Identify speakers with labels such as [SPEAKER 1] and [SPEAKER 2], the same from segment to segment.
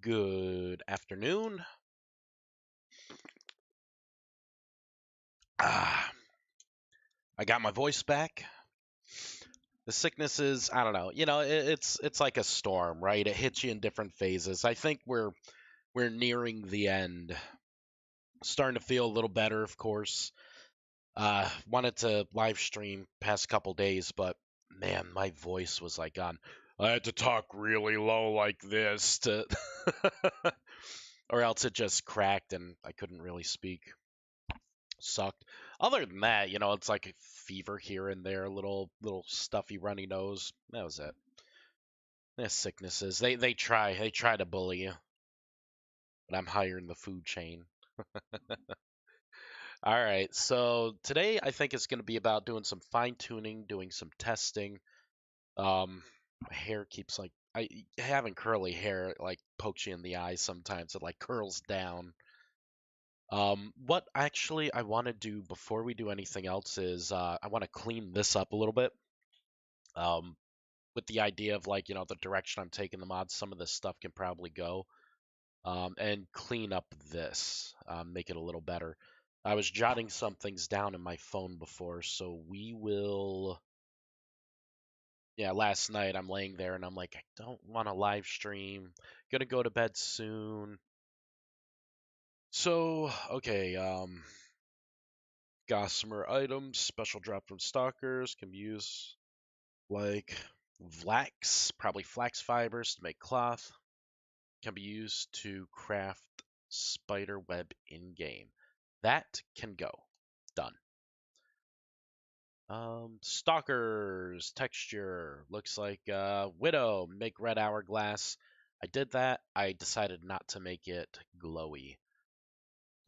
[SPEAKER 1] Good afternoon. Ah, I got my voice back. The sickness is, I don't know, it's like a storm, right? It hits you in different phases. I think we're nearing the end. Starting to feel a little better, of course. Wanted to live stream past couple days, but man, my voice was like gone. I had to talk really low like this to or else it just cracked and I couldn't really speak. Sucked. Other than that, it's like a fever here and there, little stuffy runny nose. That was it. They're sicknesses. They try to bully you, but I'm higher in the food chain. All right, so today I think it's going to be about doing some fine tuning, doing some testing. My hair keeps like I having curly hair it, like pokes you in the eye sometimes. It like curls down. What actually I want to do before we do anything else is I want to clean this up a little bit. Um, with the idea of like, the direction I'm taking the mods, some of this stuff can probably go. And clean up this, make it a little better. I was jotting some things down in my phone before, so we will. Yeah, last night I'm laying there and I'm like, I don't want to live stream. Gonna go to bed soon. So, okay, Gossamer items, special drop from stalkers, can be used like flax, probably flax fibers to make cloth. Can be used to craft spider web in game. That can go. Done. Stalkers texture looks like widow. Make red hourglass. I did that. I decided not to make it glowy.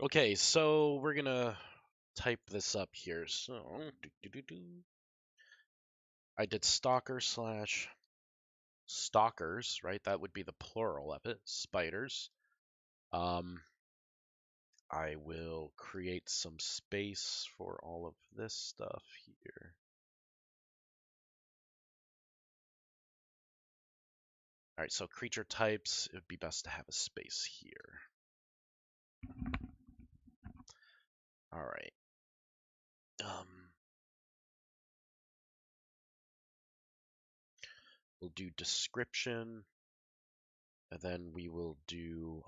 [SPEAKER 1] Okay, so we're gonna type this up here. So I did stalker slash stalkers, right? That would be the plural of it. Spiders. Um, I will create some space for all of this stuff here. All right, so creature types, it would be best to have a space here. All right. We'll do description, and then we will do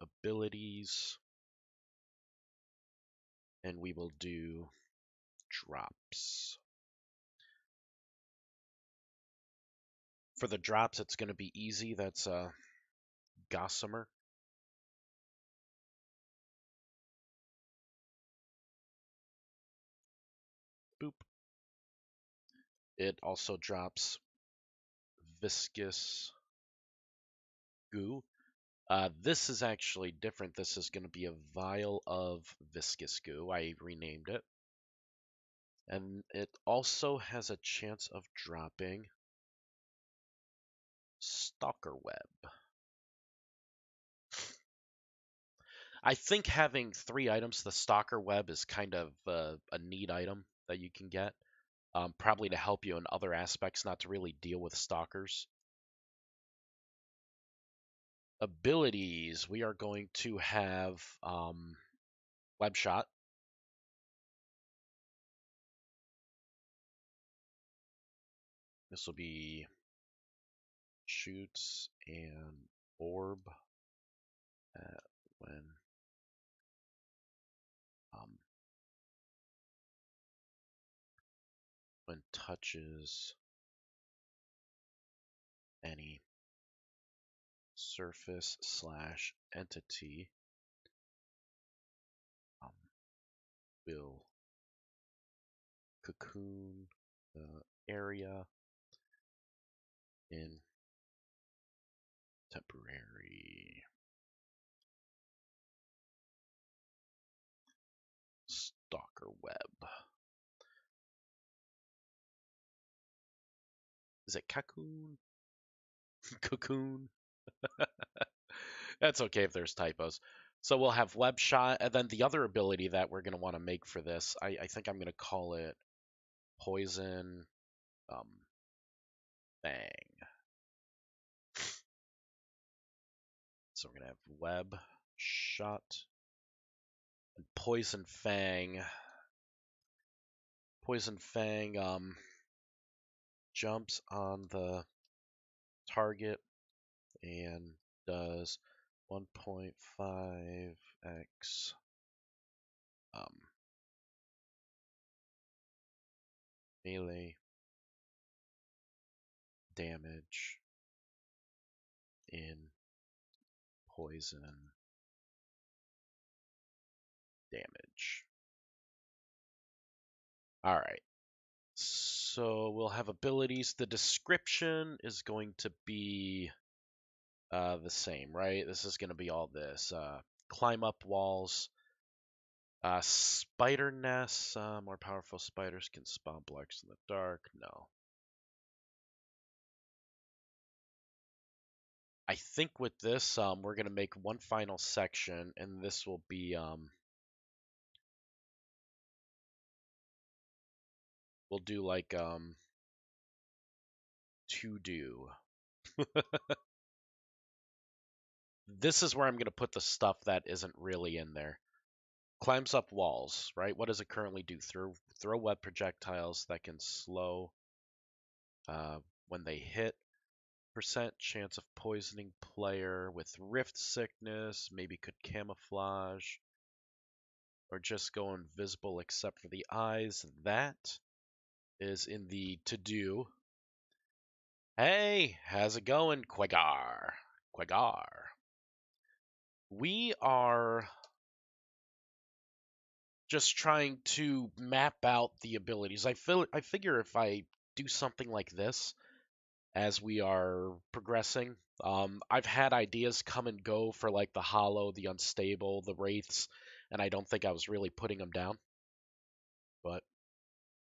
[SPEAKER 1] abilities, and we will do drops. For the drops, it's going to be easy. That's Gossamer. Boop. It also drops viscous goo. This is actually different. This is going to be a vial of viscous goo. I renamed it. And it also has a chance of dropping stalker web. I think having 3 items, the stalker web is kind of a neat item that you can get, probably to help you in other aspects, not to really deal with stalkers. Abilities, we are going to have web shot. This will be shoots and orb when um, when touches any surface slash entity, um, will cocoon the area in temporary stalker web. Is it cocoon? Cocoon? That's okay if there's typos. So we'll have web shot, and then the other ability that we're going to want to make for this, I think I'm going to call it poison bang. So we're gonna have web, shot, and poison fang. Poison fang jumps on the target and does 1.5x melee damage in poison damage. All right. So we'll have abilities. The description is going to be the same, right? This is going to be all this. Climb up walls. Spider nests. More powerful spiders can spawn blocks in the dark. No. I think with this, we're going to make one final section, and this will be, we'll do like, to do. This is where I'm going to put the stuff that isn't really in there. Climbs up walls, right? What does it currently do? Throw web projectiles that can slow when they hit. Percent chance of poisoning player with rift sickness, maybe could camouflage, or just go invisible except for the eyes. That is in the to-do. Hey, how's it going, Quagar? Quagar. We are just trying to map out the abilities. I figure if I do something like this as we are progressing, I've had ideas come and go for like the hollow, the unstable, the wraiths, and I don't think I was really putting them down. But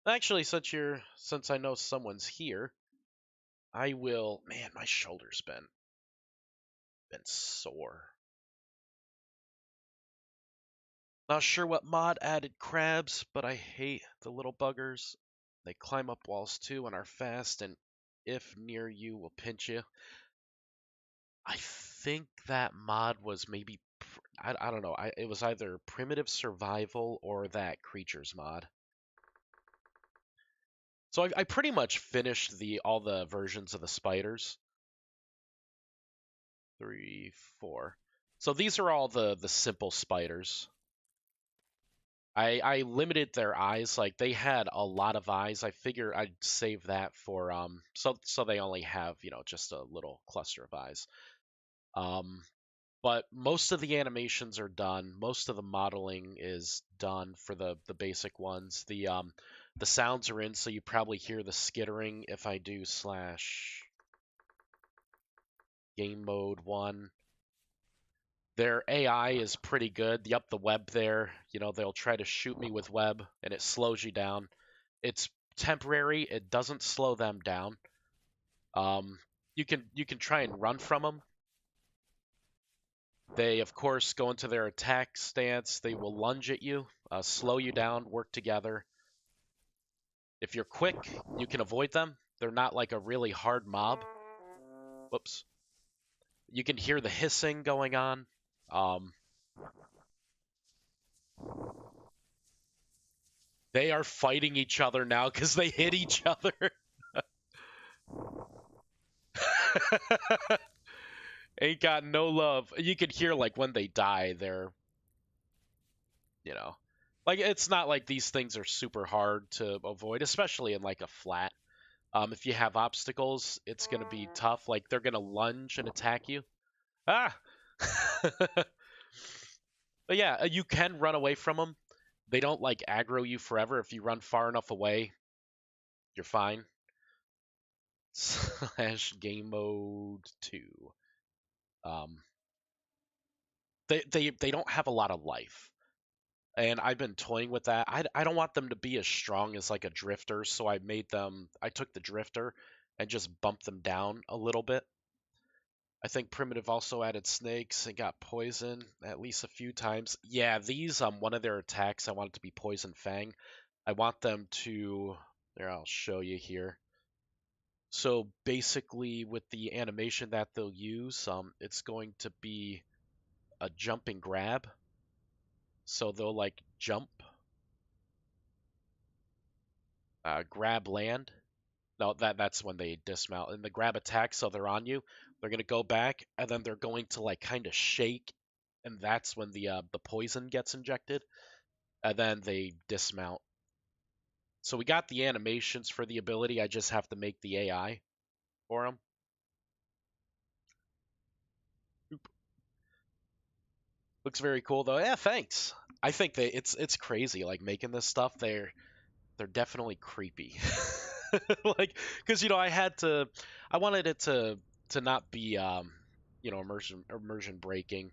[SPEAKER 1] actually, since I know someone's here, I will. Man, my shoulder's been sore. Not sure what mod added crabs, but I hate the little buggers. They climb up walls too and are fast, and if near you, will pinch you. I think that mod was maybe, I don't know, it was either Primitive Survival or that Creatures mod. So I pretty much finished all the versions of the spiders. 3, 4. So these are all the simple spiders. I limited their eyes, like they had a lot of eyes. I figure I'd save that for so they only have, just a little cluster of eyes. But most of the animations are done. Most of the modeling is done for the basic ones. The sounds are in, so you probably hear the skittering if I do / game mode 1. Their AI is pretty good. Yup, the web there, they'll try to shoot me with web and it slows you down. It's temporary. It doesn't slow them down. You can try and run from them. They, of course, go into their attack stance. They will lunge at you, slow you down, work together. If you're quick, you can avoid them. They're not like a really hard mob. Whoops. You can hear the hissing going on. They are fighting each other now because they hit each other. Ain't got no love. You can hear like when they die, they're, like it's not like these things are super hard to avoid, especially in like a flat. If you have obstacles, it's gonna be tough. Like they're gonna lunge and attack you. Ah. But yeah, you can run away from them. They don't like aggro you forever. If you run far enough away, you're fine. / game mode 2. Um, they don't have a lot of life, and I've been toying with that. I don't want them to be as strong as like a drifter, so I took the drifter and just bumped them down a little bit. I think Primitive also added snakes and got poison at least a few times. Yeah, these one of their attacks I want it to be Poison Fang. I want them to, there, I'll show you here. So basically, with the animation that they'll use, it's going to be a jump and grab. So they'll like jump, grab land. No, that's when they dismount. And the grab attack, so they're on you. They're gonna go back, and then they're going to like kind of shake, and that's when the poison gets injected, and then they dismount. So we got the animations for the ability. I just have to make the AI for them. Looks very cool though. Yeah, thanks. I think that it's crazy like making this stuff. They're definitely creepy. Like cuz I wanted it to not be immersion breaking.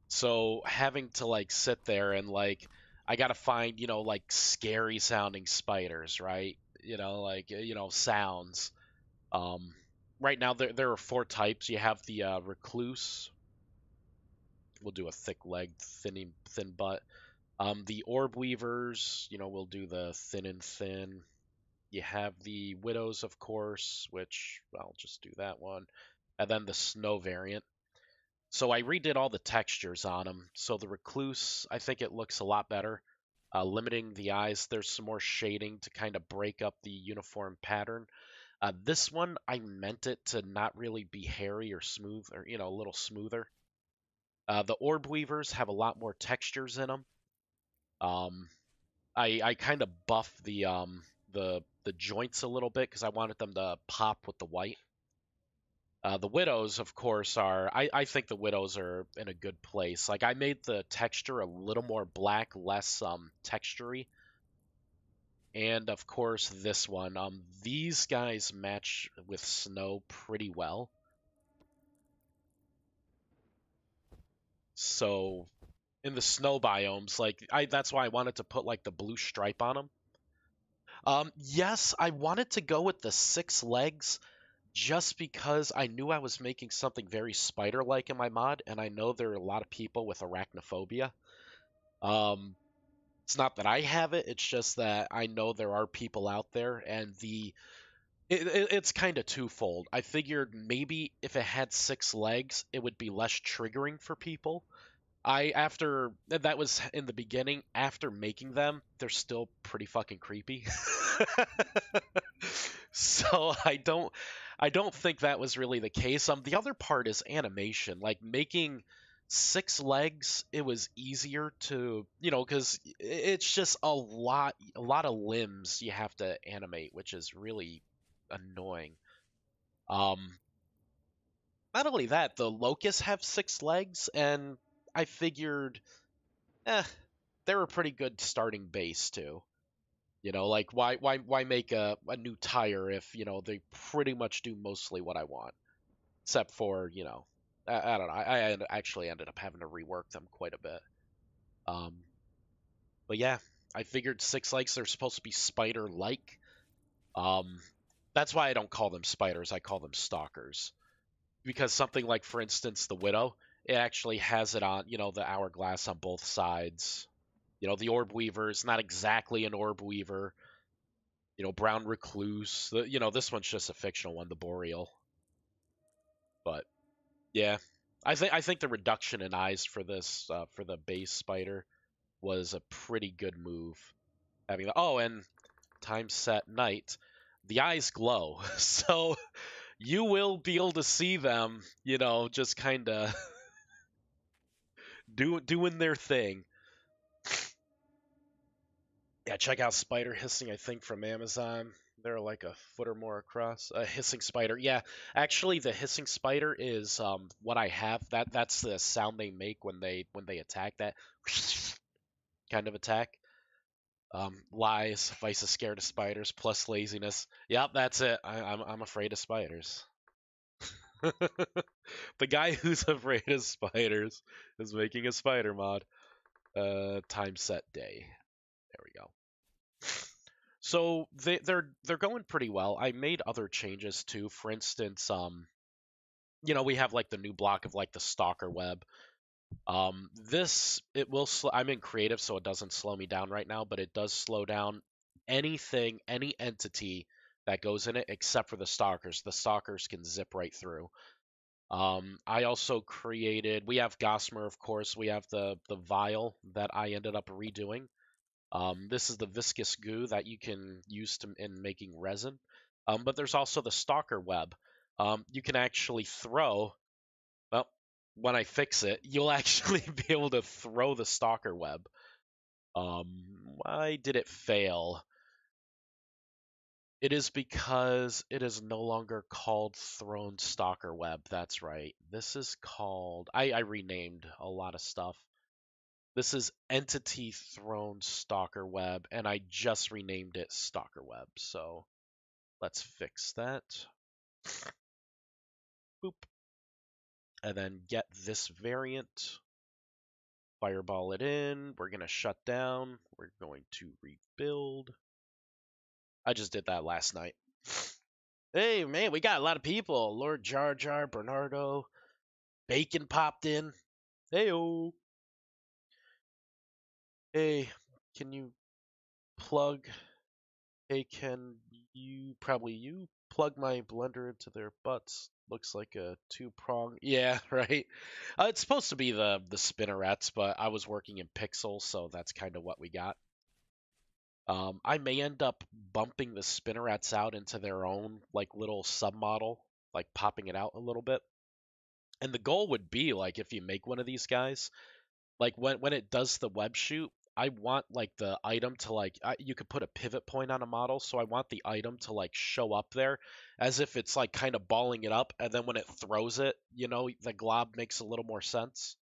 [SPEAKER 1] So having to like sit there and like I got to find, like scary sounding spiders, right? Sounds. Um right now there are four types. You have the recluse. We'll do a thick legged, thin butt. The orb weavers, we'll do the thin and thin. You have the widows, of course, which I'll just do that one, and then the snow variant. So I redid all the textures on them. So the recluse, I think it looks a lot better. Limiting the eyes, there's some more shading to kind of break up the uniform pattern. This one, I meant it to not really be hairy or smooth, or a little smoother. The orb weavers have a lot more textures in them. Um, I kind of buffed the joints a little bit because I wanted them to pop with the white. The widows, of course, I think the widows are in a good place. Like I made the texture a little more black, less textury. And of course this one. These guys match with snow pretty well. So in the snow biomes, like that's why I wanted to put like the blue stripe on them. Yes, I wanted to go with the six legs just because I knew I was making something very spider-like in my mod, and I know there are a lot of people with arachnophobia. Um, it's not that I have it; it's just that I know there are people out there, and it's kind of twofold. I figured maybe if it had six legs, it would be less triggering for people. After that was in the beginning. After making them, they're still pretty fucking creepy. So I don't think that was really the case. The other part is animation. Like making six legs, it was easier to, because it's just a lot of limbs you have to animate, which is really annoying. Um, Not only that, the locusts have six legs, and I figured, eh, they're a pretty good starting base too. Like why make a new tire if they pretty much do mostly what I want, except for I don't know. Actually ended up having to rework them quite a bit. Um, but yeah, I figured six legs are supposed to be spider-like. Um, that's why I don't call them spiders. I call them stalkers because something like, for instance, the widow, it actually has it on the hourglass on both sides. The orb weaver is not exactly an orb weaver. Brown Recluse. This one's just a fictional one, the Boreal. But yeah, I think the reduction in eyes for this for the base spider was a pretty good move. And time set night, the eyes glow, so you will be able to see them. Just kind of doing their thing. Yeah, check out Spider Hissing, I think, from Amazon. They're like a foot or more across. A hissing spider. Yeah, actually, the hissing spider is what I have. That's the sound they make when they attack. That kind of attack. Lies, Vice is scared of spiders, plus laziness. Yep, that's it. I'm afraid of spiders. The guy who's afraid of spiders is making a spider mod. Time set day. There we go. So they're going pretty well. I made other changes too. For instance, we have like the new block of like the stalker web. This it will. I'm in creative, so it doesn't slow me down right now, but it does slow down anything, any entity that goes in it, except for the stalkers. The stalkers can zip right through. I also created. We have Gossamer, of course. We have the vial that I ended up redoing. This is the viscous goo that you can use in making resin. But there's also the stalker web. You can actually throw. Well, when I fix it, you'll actually be able to throw the stalker web. Why did it fail? It is because it is no longer called Throne Stalker Web. That's right. This is called. I renamed a lot of stuff. This is Entity Throne Stalker Web, and I just renamed it Stalker Web. So let's fix that. Boop. And then get this variant. Fireball it in. We're going to shut down. We're going to rebuild. I just did that last night. Hey, man, we got a lot of people. Lord Jar Jar, Bernardo, Bacon popped in. Heyo. Hey, can you plug? Hey, can you plug my blender into their butts? Looks like a two-prong. Yeah, right. It's supposed to be the spinnerets, but I was working in pixels, so that's kind of what we got. I may end up bumping the spinnerets out into their own like little submodel, like popping it out a little bit. And the goal would be like if you make one of these guys, like when it does the web shoot, I want like the item to like you could put a pivot point on a model, so I want the item to like show up there as if it's like kind of balling it up, and then when it throws it, the glob makes a little more sense.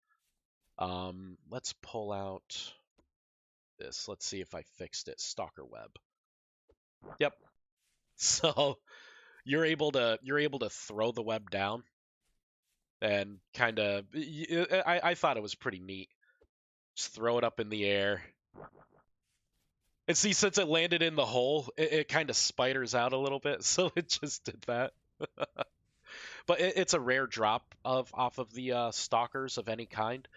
[SPEAKER 1] Let's pull out this. Let's see if I fixed it. Stalker web. Yep. So you're able to throw the web down and kind of I thought it was pretty neat. Just throw it up in the air. And see, since it landed in the hole, it kind of spiders out a little bit, so it just did that. But it's a rare drop off of the stalkers of any kind.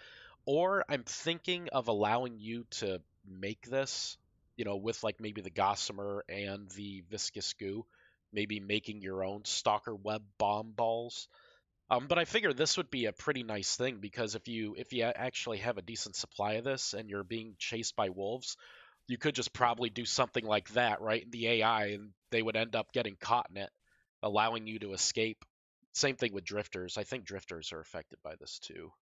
[SPEAKER 1] Or I'm thinking of allowing you to make this, with like maybe the gossamer and the viscous goo, maybe making your own stalker web bomb balls. But I figure this would be a pretty nice thing because if you actually have a decent supply of this and you're being chased by wolves, you could just probably do something like that, right? In the AI, and they would end up getting caught in it, allowing you to escape. Same thing with drifters. I think drifters are affected by this too.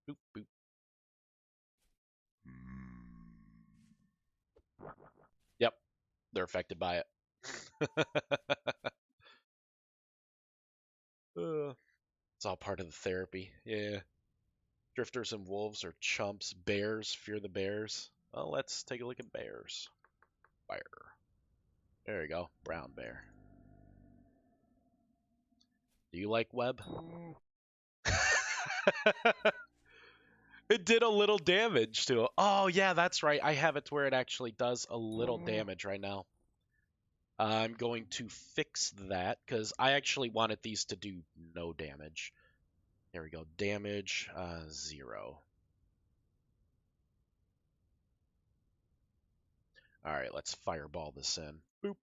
[SPEAKER 1] Boop, boop. Yep, they're affected by it. It's all part of the therapy. Yeah. Drifters and wolves are chumps. Bears fear the bears. Well, let's take a look at bears. Bear. There you go. Brown bear. Do you like web? It did a little damage to it. Oh, yeah, that's right. I have it to where it actually does a little damage right now. I'm going to fix that because I actually wanted these to do no damage. There we go. Damage, 0. All right, let's fireball this in. Boop.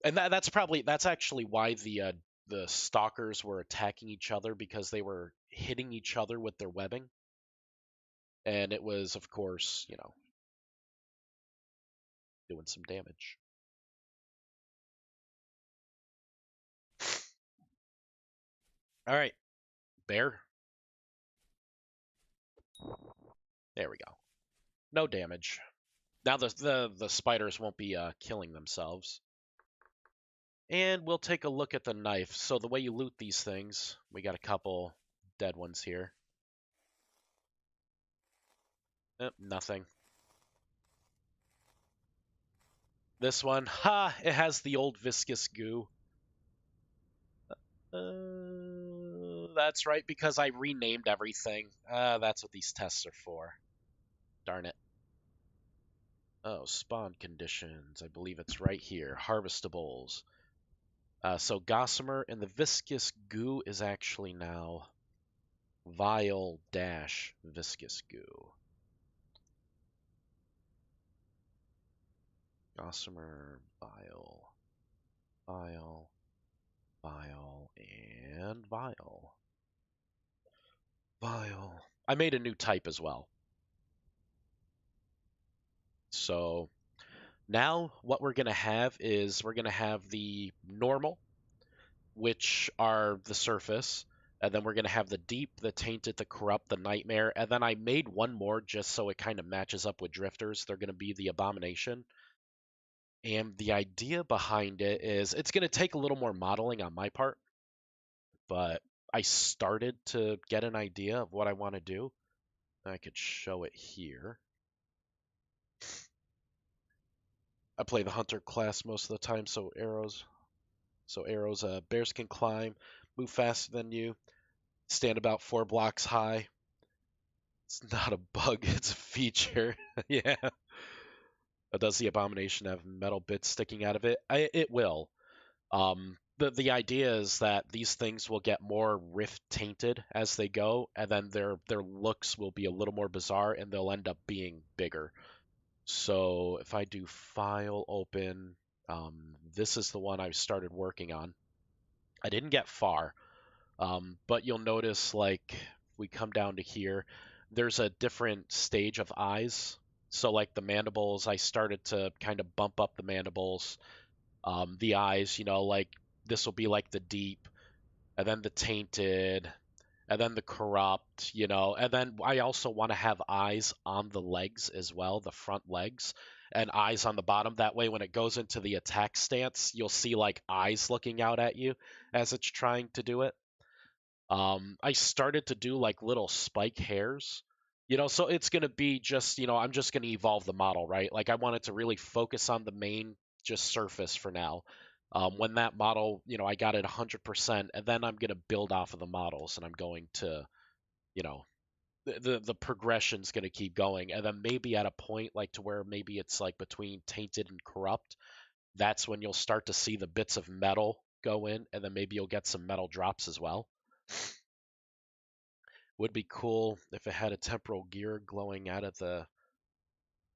[SPEAKER 1] And that's actually why the stalkers were attacking each other because they were hitting each other with their webbing. And it was, of course, doing some damage. All right, bear. There we go. No damage. Now the spiders won't be killing themselves. And we'll take a look at the knife. So the way you loot these things, we got a couple dead ones here. Nothing. This one, ha! It has the old viscous goo. That's right, because I renamed everything. That's what these tests are for. Darn it. Oh, spawn conditions. I believe it's right here. Harvestables. So gossamer and the viscous goo is actually now vial dash viscous goo. Gossamer, Vial, Vial, Vial, and Vial. Vial. I made a new type as well. So now what we're going to have is we're going to have the normal, which are the surface, and then we're going to have the deep, the tainted, the corrupt, the nightmare, and then I made one more just so it kind of matches up with drifters. They're going to be the abomination. And the idea behind it is it's going to take a little more modeling on my part, but I started to get an idea of what I want to do. I could show it here. I play the hunter class most of the time, so arrows. Bears can climb, move faster than you, stand about 4 blocks high. It's not a bug, it's a feature. Yeah. Does the abomination have metal bits sticking out of it? It will. The idea is that these things will get more rift tainted as they go, and then their looks will be a little more bizarre, and they'll end up being bigger. So if I do file open, this is the one I started working on. I didn't get far, but you'll notice like we come down to here, there's a different stage of eyes. So like the mandibles, I started to kind of bump up the mandibles. The eyes, like this will be like the deep, and then the tainted, and then the corrupt, and then I also want to have eyes on the legs as well, the front legs, and eyes on the bottom. That way, when it goes into the attack stance, you'll see like eyes looking out at you as it's trying to do it. I started to do like little spike hairs, so it's going to be just, I'm just going to evolve the model, right? Like I wanted to really focus on the main just surface for now. When that model, I got it 100%, and then I'm going to build off of the models, and I'm going to, you know, the progression's going to keep going, and then maybe at a point like to where maybe it's like between tainted and corrupt, that's when you'll start to see the bits of metal go in, and then maybe you'll get some metal drops as well. Would be cool if it had a temporal gear glowing out of the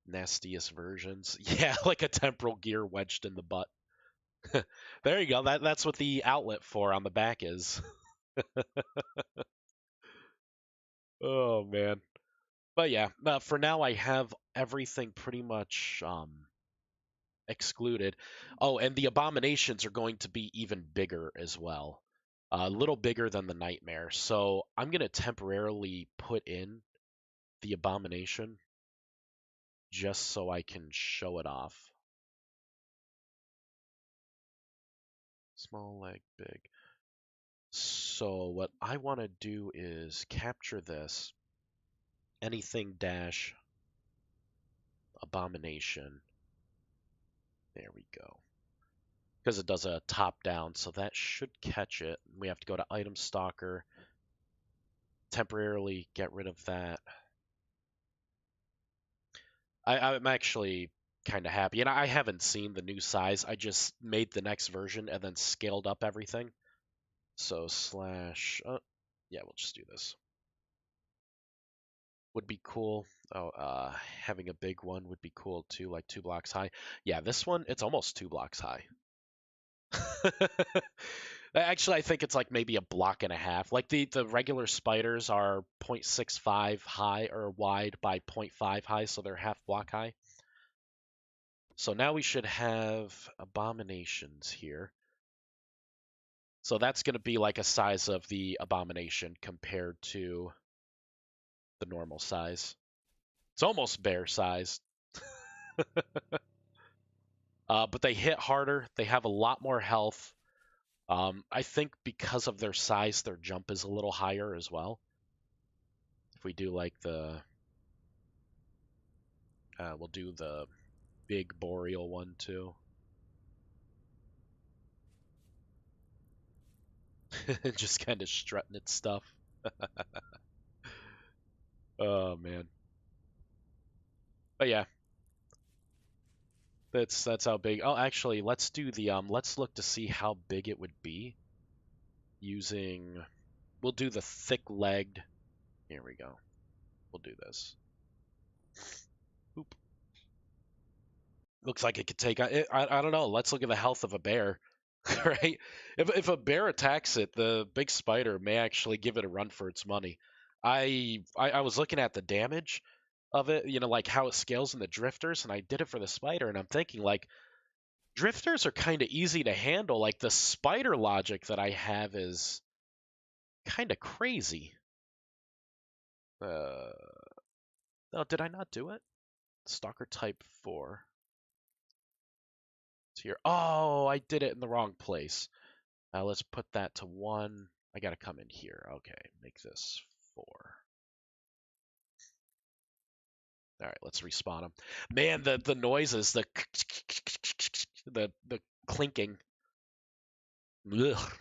[SPEAKER 1] nastiest versions. Yeah, like a temporal gear wedged in the butt. There you go. That's what the outlet for on the back is. Oh man. But yeah, for now I have everything pretty much excluded. Oh, and the abominations are going to be even bigger as well. A little bigger than the nightmare. So I'm going to temporarily put in the abomination just so I can show it off. Small leg, big. So what I want to do is capture this, anything dash abomination. There we go. Because it does a top down, so that should catch it. We have to go to item stalker, temporarily get rid of that. I'm actually kind of happy, and I haven't seen the new size. I just made the next version and then scaled up everything. So slash, yeah, we'll just do this. Would be cool. Oh, having a big one would be cool too, like 2 blocks high. Yeah, this one, it's almost 2 blocks high. Actually, I think it's like maybe a block and a half. Like the regular spiders are 0.65 high or wide by 0.5 high, so they're half block high. So now we should have abominations here. So that's going to be like a size of the abomination compared to the normal size. It's almost bear size. But they hit harder. They have a lot more health. I think because of their size, their jump is a little higher as well. If we do like we'll do the big boreal one too. Just kind of strutting its stuff. Oh man. But yeah, that's how big. Oh, actually, let's do the let's look to see how big it would be using. We'll do the thick-legged. Here we go. We'll do this. Oop. Looks like it could take. I don't know. Let's look at the health of a bear, right? If a bear attacks it, the big spider may actually give it a run for its money. I was looking at the damage of it, like how it scales in the drifters, and I did it for the spider, and I'm thinking like drifters are kind of easy to handle. Like the spider logic that I have is kind of crazy. Uh, no, did I not do it? Stalker type 4. It's here. Oh, I did it in the wrong place. Let's put that to 1. I gotta come in here. Okay, make this 4. All right, let's respawn them. Man, the noises, the clinking. Ugh.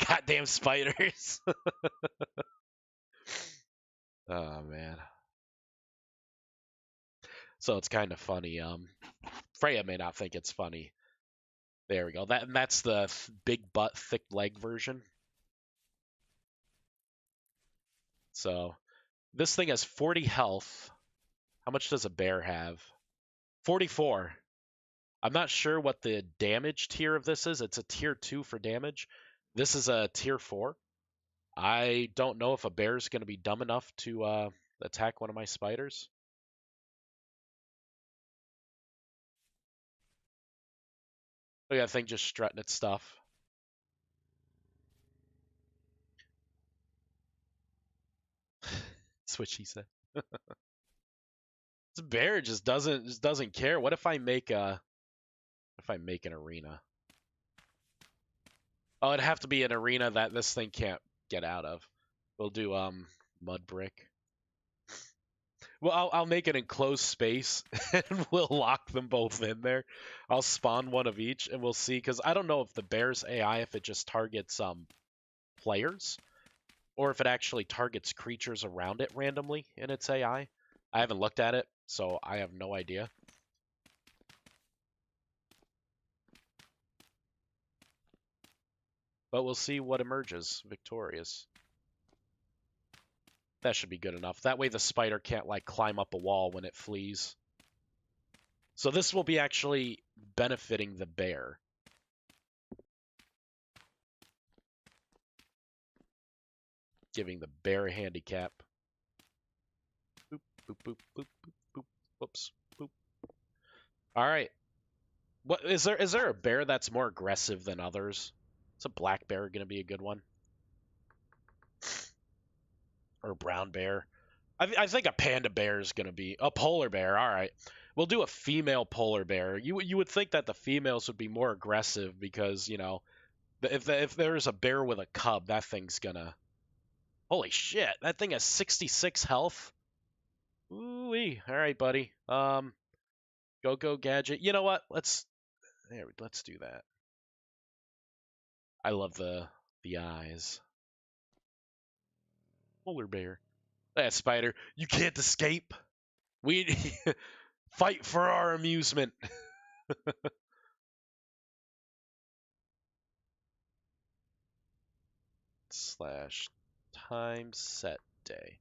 [SPEAKER 1] Goddamn spiders. Oh man. So it's kind of funny. Freya may not think it's funny. There we go. That's the big butt, thick leg version. So this thing has 40 health. How much does a bear have? 44. I'm not sure what the damage tier of this is. It's a tier 2 for damage. This is a tier 4. I don't know if a bear is going to be dumb enough to attack one of my spiders. Look at that thing just strutting its stuff. That's what she said. This bear just doesn't care. What if I make an arena? Oh, it'd have to be an arena that this thing can't get out of. We'll do mud brick. Well, I'll make an enclosed space and we'll lock them both in there. I'll spawn one of each and we'll see, because I don't know if the bear's AI, if it just targets players or if it actually targets creatures around it randomly in its AI. I haven't looked at it, so I have no idea. But we'll see what emerges victorious. That should be good enough. That way the spider can't like climb up a wall when it flees. So this will be actually benefiting the bear. Giving the bear a handicap. Boop, boop, boop, boop, boop, boop. Whoops. Boop. All right. What is there a bear that's more aggressive than others? Is a black bear going to be a good one? Or a brown bear? I think a panda bear is going to be a polar bear. All right. We'll do a female polar bear. You would think that the females would be more aggressive because, if there's a bear with a cub, that thing's gonna. Holy shit! That thing has 66 health. Ooh-wee. All right, buddy. Go gadget. You know what? Let's do that. I love the eyes. Polar bear. That spider. You can't escape. We fight for our amusement. Slash time set day.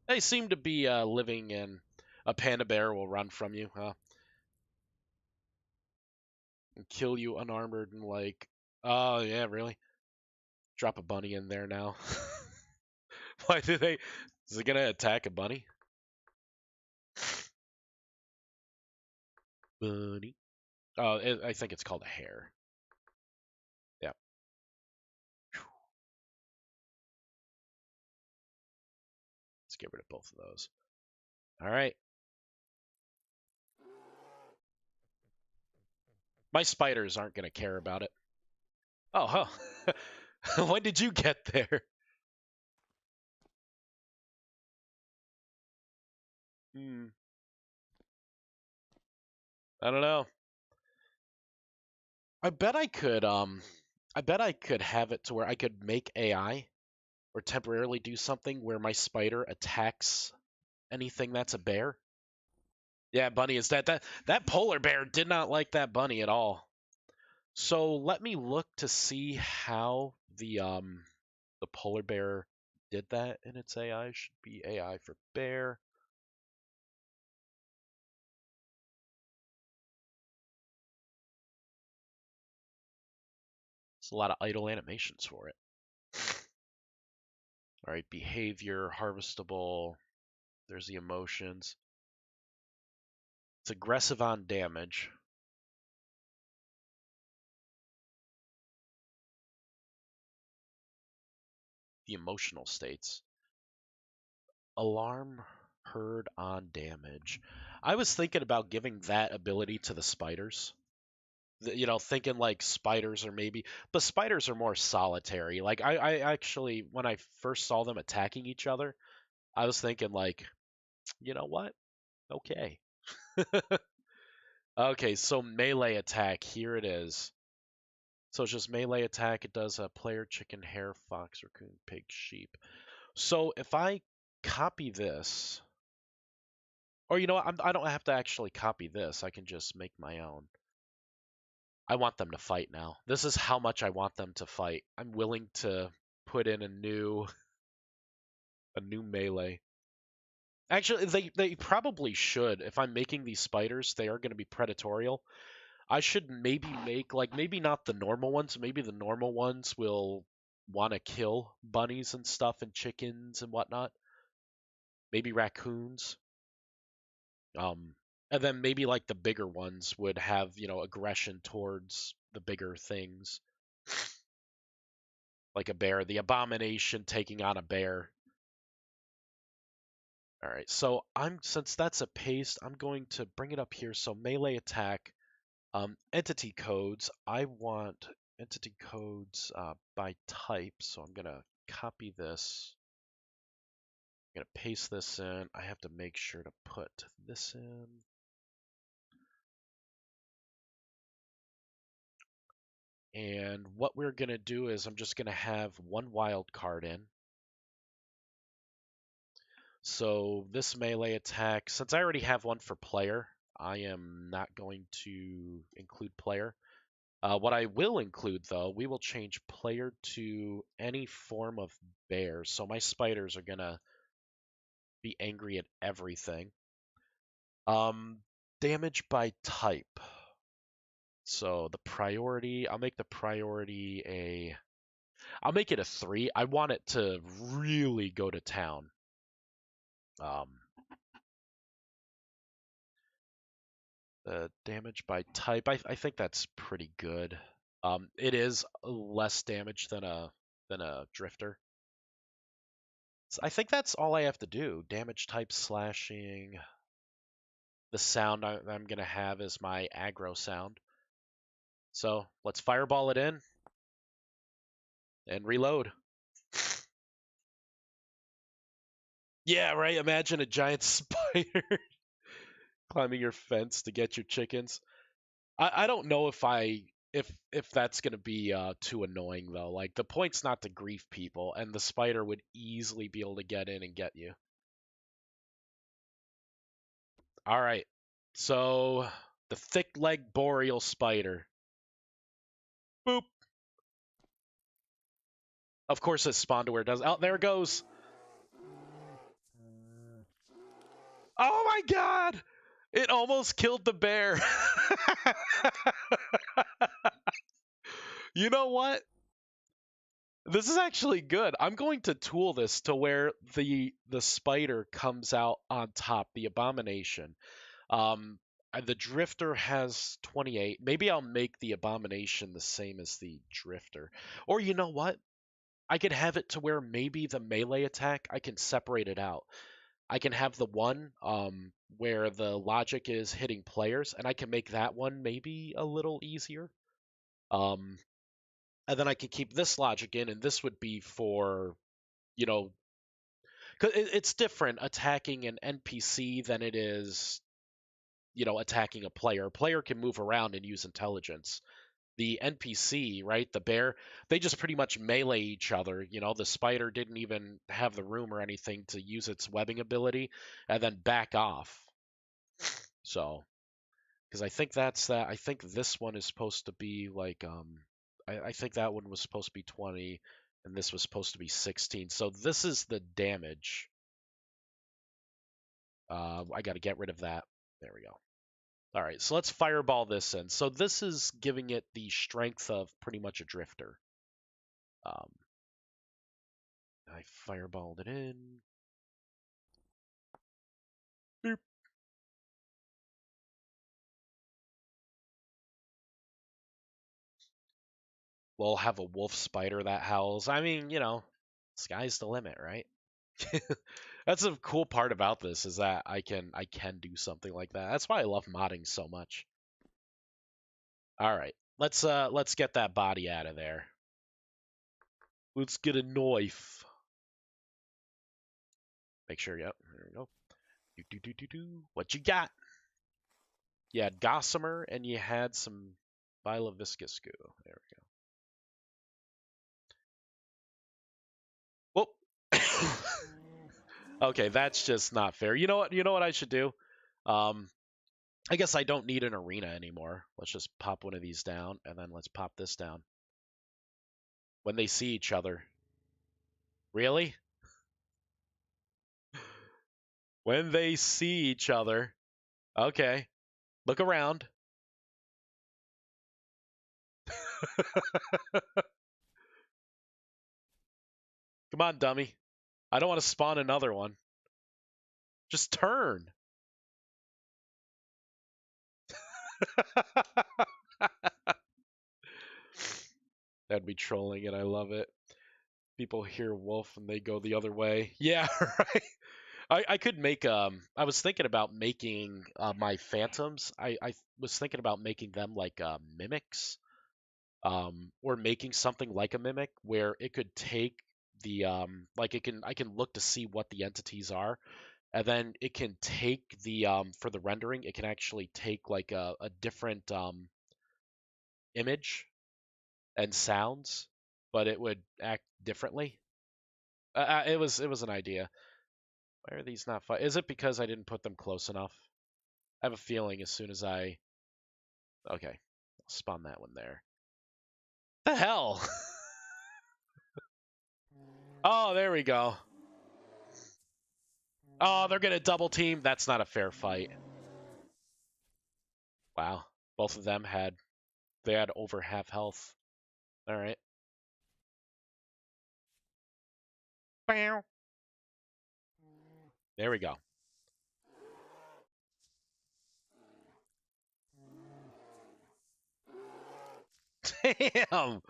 [SPEAKER 1] They seem to be living in a panda bear will run from you, huh? And kill you unarmored and like, oh yeah, really? Drop a bunny in there now. Why do they? Is it gonna attack a bunny? Bunny. Oh, I think it's called a hare. Yeah. Let's get rid of both of those. All right. My spiders aren't gonna care about it. Oh, huh. When did you get there? Hmm. I don't know. I bet I could have it to where I could make AI or temporarily do something where my spider attacks anything that's a bear. Yeah, bunny is that polar bear did not like that bunny at all. So let me look to see how the polar bear did that in its AI. Should be AI for bear. There's a lot of idle animations for it. All right, behavior, harvestable. There's the emotions. It's aggressive on damage. The emotional states. Alarm heard on damage. I was thinking about giving that ability to the spiders. Thinking like spiders or maybe, but spiders are more solitary. Like I actually, when I first saw them attacking each other, I was thinking like, you know what? Okay. Okay, so melee attack, here it is. So it's just melee attack. It does a player, chicken, hare, fox, raccoon, pig, sheep. So if I copy this, or you know what, I don't have to actually copy this. I can just make my own. I want them to fight now. This is how much I want them to fight. I'm willing to put in a new melee. Actually, they probably should. If I'm making these spiders, they are going to be predatorial. I should maybe make like maybe not the normal ones. Maybe the normal ones will want to kill bunnies and stuff and chickens and whatnot. Maybe raccoons. Um, and then maybe like the bigger ones would have aggression towards the bigger things, like a bear. The abomination taking on a bear. All right, so since that's a paste, I'm going to bring it up here. So melee attack, entity codes. I want entity codes by type. So I'm gonna copy this. I'm gonna paste this in. I have to make sure to put this in. And what we're gonna do is I'm just gonna have one wild card in. So this melee attack, since I already have one for player, I am not going to include player. What I will include, though, we will change player to any form of bear. So my spiders are going to be angry at everything. Um, damage by type. So the priority, I'll make the priority I'll make it a 3. I want it to really go to town. The damage by type, I think that's pretty good. It is less damage than a drifter. So I think that's all I have to do. Damage type slashing. The sound I'm going to have is my aggro sound. So let's fireball it in and reload. Yeah, right. Imagine a giant spider climbing your fence to get your chickens. I don't know if that's gonna be too annoying though. Like the point's not to grief people, and the spider would easily be able to get in and get you. All right. So the thick leg boreal spider. Boop. Of course it spawned to where it does. Oh, there it goes. Oh my god! It almost killed the bear. You know what? This is actually good. I'm going to tool this to where the spider comes out on top, the abomination. The drifter has 28. Maybe I'll make the abomination the same as the drifter. Or you know what? I could have it to where maybe the melee attack, I can separate it out. I can have the one where the logic is hitting players, and I can make that one maybe a little easier. Um, and then I could keep this logic in, and this would be for, you know, because it's different attacking an NPC than it is, attacking a player. A player can move around and use intelligence. The NPC, right, the bear, they just pretty much melee each other. The spider didn't even have the room or anything to use its webbing ability and then back off. So, because I think that's that. I think this one is supposed to be like, I think that one was supposed to be 20 and this was supposed to be 16. So this is the damage. I got to get rid of that. There we go. All right, so let's fireball this in. So this is giving it the strength of pretty much a drifter. Um, I fireballed it in. Boop. We'll have a wolf spider that howls. I mean, sky's the limit, right? That's a cool part about this is that I can do something like that. That's why I love modding so much. All right, let's get that body out of there. Let's get a knife. Make sure, yep, there we go. What you got? You had gossamer and you had some biloviscous goo. There we go. Whoop. Okay, that's just not fair. You know what? You know what I should do? Um, I guess I don't need an arena anymore. Let's just pop one of these down, and then let's pop this down. When they see each other. Really? When they see each other. Okay. Look around. Come on, dummy. I don't want to spawn another one. Just turn. That'd be trolling, and I love it. People hear wolf and they go the other way. Yeah, right. I could make I was thinking about making my phantoms. I was thinking about making them like mimics. Or making something like a mimic where it could take the like I can look to see what the entities are, and then it can take the for the rendering, it can actually take like a different image and sounds, but it would act differently. It was an idea. Why are these not fun? Is it because I didn't put them close enough? I have a feeling as soon as I okay, I'll spawn that one there. The hell? Oh, there we go. Oh, they're gonna double team. That's not a fair fight. Wow, both of them had over half health. All right. Bow. There we go. Damn.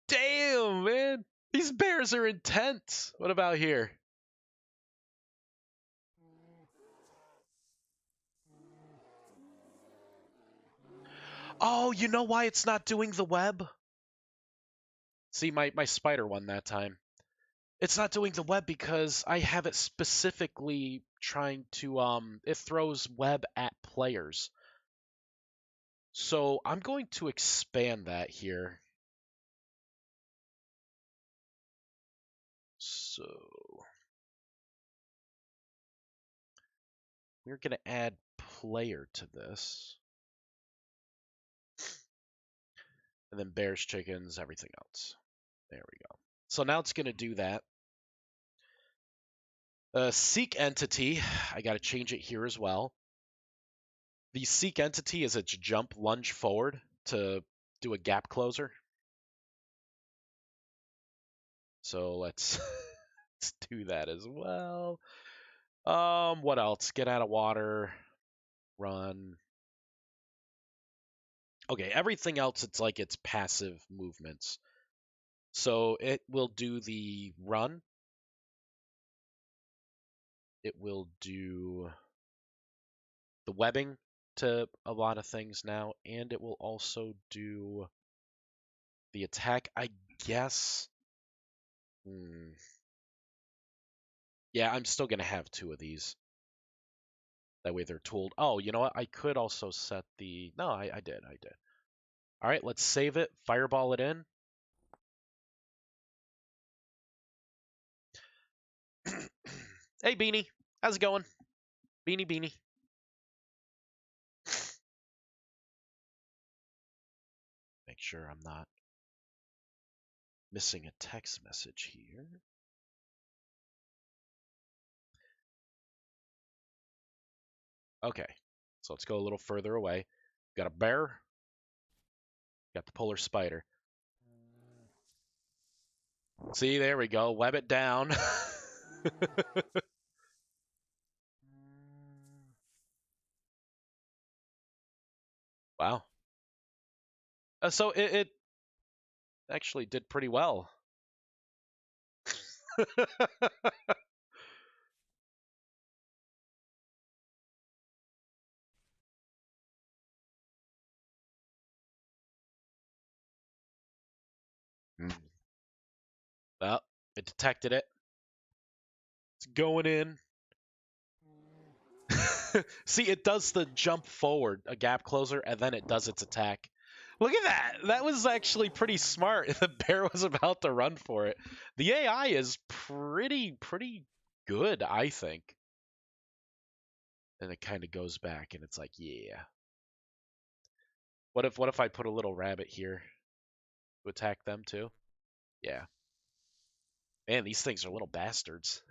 [SPEAKER 1] Damn, man. These bears are intense. What about here? Oh, you know why it's not doing the web? See, my spider won that time. It's not doing the web because I have it specifically trying to it throws web at players. So I'm going to expand that here. So we're going to add player to this. And then bears, chickens, everything else. There we go. So now it's going to do that. Seek entity, I got to change it here as well. The seek entity is its jump lunge forward to do a gap closer. So let's, let's do that as well. What else? Get out of water, run. Okay, everything else it's like it's passive movements. So it will do the run. It will do the webbing to a lot of things now, and it will also do the attack, I guess. Yeah, I'm still gonna have two of these. That way they're tooled. Oh, you know what? I could also set the... No, I did. All right, let's save it, fireball it in. Hey, Beanie. How's it going? Beanie. Make sure I'm not missing a text message here. Okay. So let's go a little further away. Got a bear. Got the polar spider. See, there we go. Web it down. Wow. So it actually did pretty well. Mm. Well, it detected it. It's going in. See, it does the jump forward, a gap closer, and then it does its attack. Look at that. That was actually pretty smart. The bear was about to run for it. The AI is pretty good, I think. And it kind of goes back and it's like, yeah. What if I put a little rabbit here to attack them too? Yeah. Man, these things are little bastards.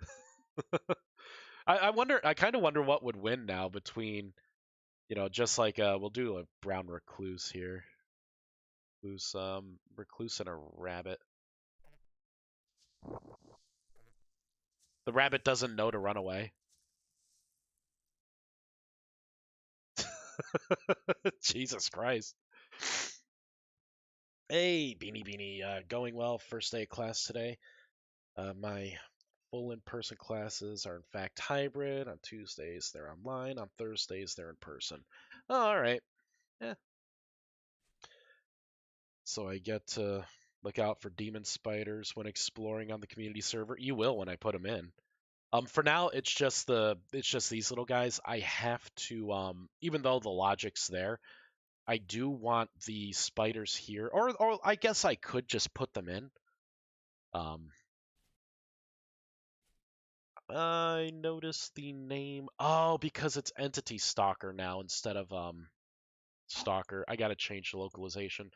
[SPEAKER 1] I kind of wonder what would win now between, just like we'll do a brown recluse here. Recluse and a rabbit. The rabbit doesn't know to run away. Jesus Christ. Hey, Beanie Beanie, going well. First day of class today. My full in-person classes are in fact hybrid. On Tuesdays they're online. On Thursdays they're in person. Oh, all right. Yeah. So I get to look out for demon spiders when exploring on the community server. You will when I put them in. For now, it's just these little guys. I have to, even though the logic's there, I do want the spiders here, or I guess I could just put them in. Um, I noticed the name. Oh, because it's Entity Stalker now instead of Stalker. I gotta change the localization.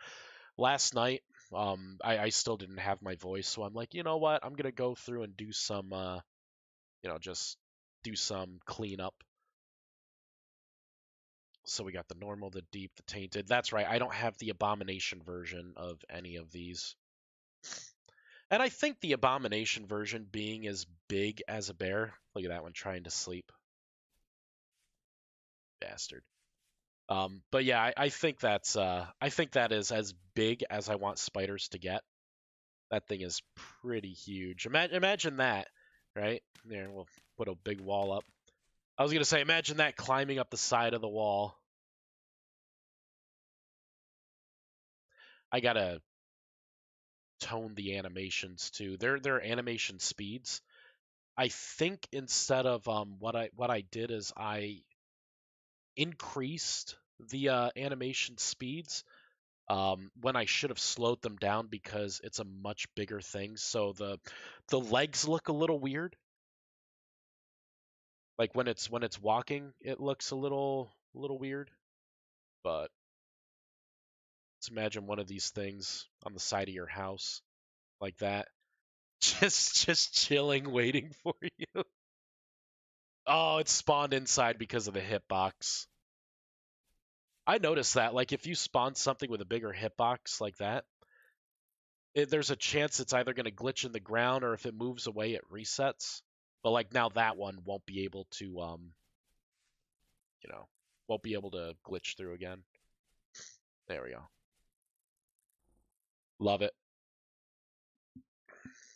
[SPEAKER 1] Last night, I still didn't have my voice, so I'm like, you know what? I'm gonna go through and do some, just do some cleanup. So we got the normal, the deep, the tainted. That's right. I don't have the abomination version of any of these. And I think the abomination version being as big as a bear. Look at that one trying to sleep. Bastard. But yeah, I think I think that is as big as I want spiders to get. That thing is pretty huge. Imagine that, right? There, we'll put a big wall up. I was gonna say, imagine that climbing up the side of the wall. I gotta tone the animations too. They're animation speeds. I think instead of what I did is I increased the animation speeds when I should have slowed them down because it's a much bigger thing. So the legs look a little weird. Like when it's walking, it looks a little weird. But let's imagine one of these things on the side of your house like that, just chilling, waiting for you. Oh, it spawned inside because of the hitbox. I noticed that. Like if you spawn something with a bigger hitbox like that, there's a chance it's either going to glitch in the ground or if it moves away, it resets. But like now that one won't be able to you know, won't be able to glitch through again. There we go. Love it.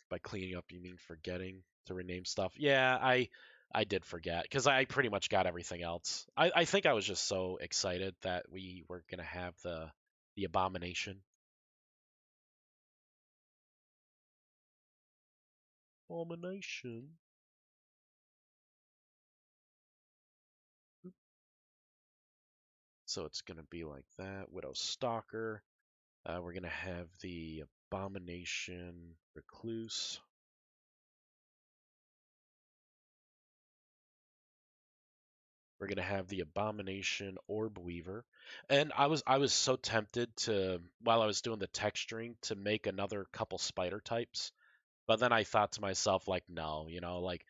[SPEAKER 1] By cleaning up, you mean forgetting to rename stuff? Yeah, I did forget because I pretty much got everything else. I think I was just so excited that we were gonna have the abomination. Abomination. So it's gonna be like that. Widow Stalker. We're gonna have the abomination recluse. We're gonna have the abomination orb weaver, and I was so tempted to while I was doing the texturing to make another couple spider types, but then I thought to myself like no, like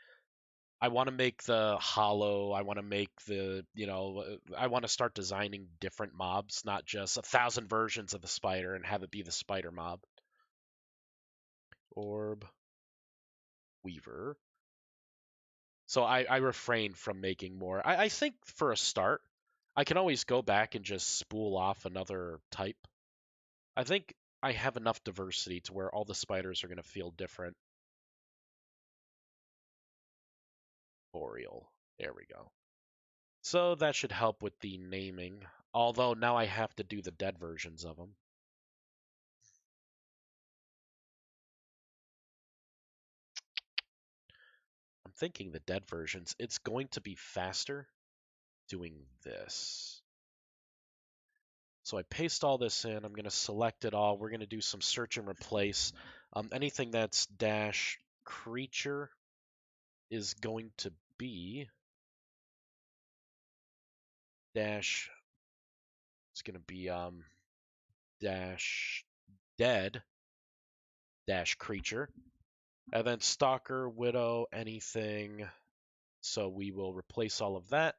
[SPEAKER 1] I want to make the hollow. I want to make the, I want to start designing different mobs, not just 1,000 versions of the spider and have it be the spider mob. Orb Weaver. So I refrained from making more. I think for a start, I can always go back and just spool off another type. I think I have enough diversity to where all the spiders are going to feel different. Boreal. There we go. So that should help with the naming. Although now I have to do the dead versions of them. I'm thinking the dead versions, it's going to be faster doing this. So I paste all this in. I'm going to select it all. We're going to do some search and replace. Anything that's dash creature is going to be dash. It's going to be dash dead dash creature. And then stalker, widow, anything. So we will replace all of that.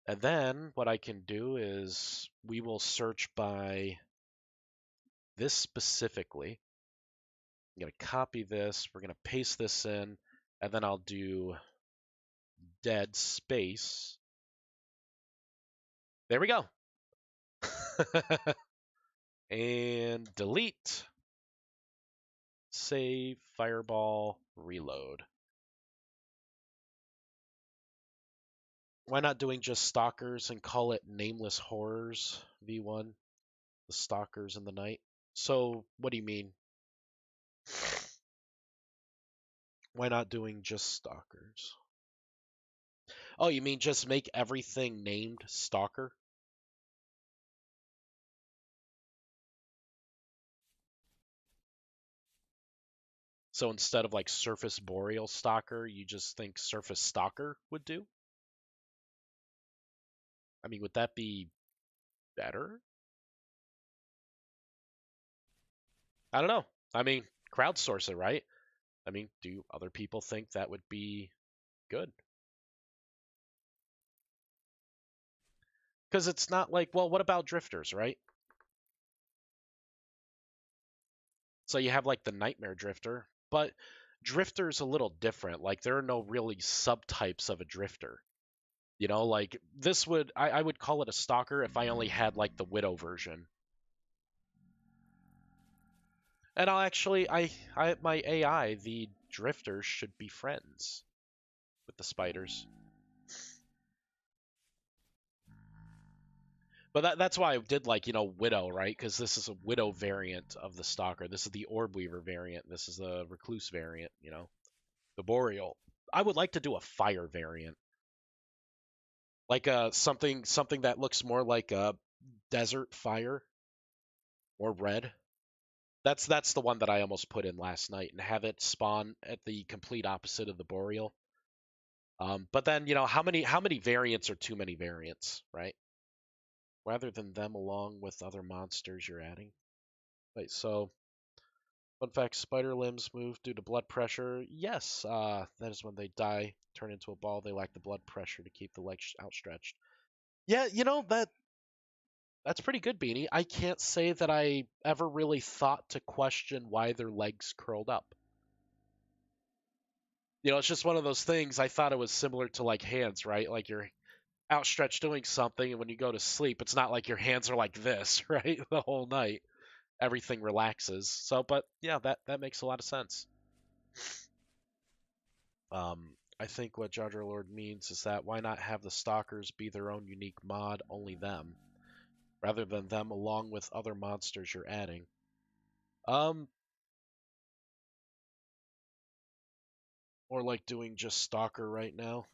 [SPEAKER 1] And then what I can do is we will search by this specifically. I'm going to copy this. We're going to paste this in. And then I'll do dead space. There we go. And delete. Save, fireball, reload. Why not doing just stalkers and call it Nameless Horrors V1? The stalkers in the night. So what do you mean? Why not doing just stalkers? Oh, you mean just make everything named stalker? So instead of like surface boreal stalker, you just think surface stalker would do? I mean, would that be better? I don't know. I mean, crowdsource it, right? I mean, do other people think that would be good? Because it's not like, well, what about drifters, right? So you have like the nightmare drifter, but drifter's a little different. Like there are no really subtypes of a drifter. Like this would I would call it a stalker if I only had like the widow version. And I'll actually I my AI, the drifters should be friends with the spiders. But that's why I did like, Widow, right? Because this is a Widow variant of the Stalker. This is the Orb Weaver variant. This is the Recluse variant. The Boreal. I would like to do a Fire variant. Like something that looks more like a desert fire or red. That's the one that I almost put in last night and have it spawn at the complete opposite of the Boreal. But then, how many variants are too many variants, right? Rather than them along with other monsters you're adding. Wait, so fun fact, spider limbs move due to blood pressure. Yes, that is when they die, turn into a ball. They lack the blood pressure to keep the legs outstretched. Yeah, that's pretty good, Beanie. I can't say that I ever really thought to question why their legs curled up. It's just one of those things. I thought it was similar to like hands, right? Like you're outstretched doing something, and when you go to sleep, it's not like your hands are like this, right? The whole night. Everything relaxes. So, but yeah, that makes a lot of sense. I think what Jar Jar Lord means is that why not have the stalkers be their own unique mod, only them, rather than them along with other monsters you're adding. Um, or like doing just stalker right now.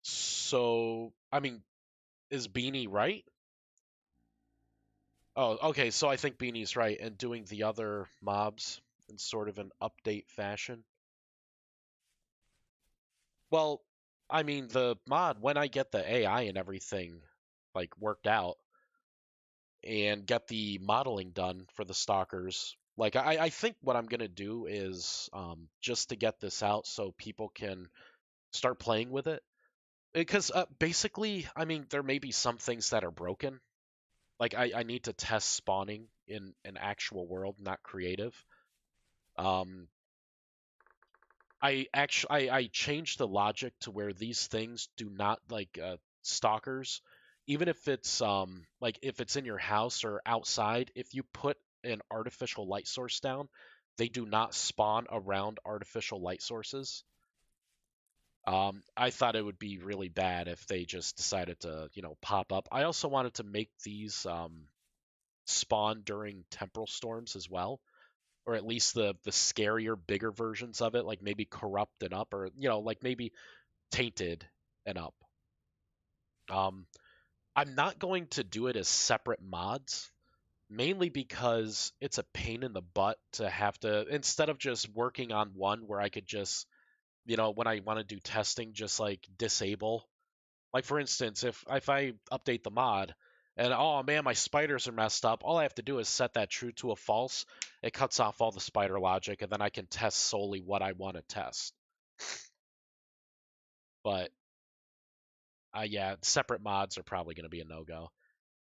[SPEAKER 1] So, I mean, is Beanie right? Oh, okay, so I think Beanie's right, and doing the other mobs in sort of an update fashion. Well, I mean, the mod, when I get the AI and everything, like, worked out, and get the modeling done for the stalkers, Like I think what I'm gonna do is just to get this out so people can start playing with it. Because basically, I mean, there may be some things that are broken. Like I need to test spawning in an actual world, not creative. Um, I changed the logic to where these things do not like stalkers, even if it's like if it's in your house or outside, if you put an artificial light source down, they do not spawn around artificial light sources. I thought it would be really bad if they just decided to, pop up. I also wanted to make these spawn during temporal storms as well, or at least the scarier, bigger versions of it, like maybe corrupt and up, or like maybe tainted and up. Um, I'm not going to do it as separate mods, mainly because it's a pain in the butt to have to instead of just working on one where I could just, when I want to do testing, just like disable. Like for instance, if I update the mod and oh man, my spiders are messed up, all I have to do is set that true to a false. It cuts off all the spider logic, and then I can test solely what I want to test. But yeah, separate mods are probably going to be a no go.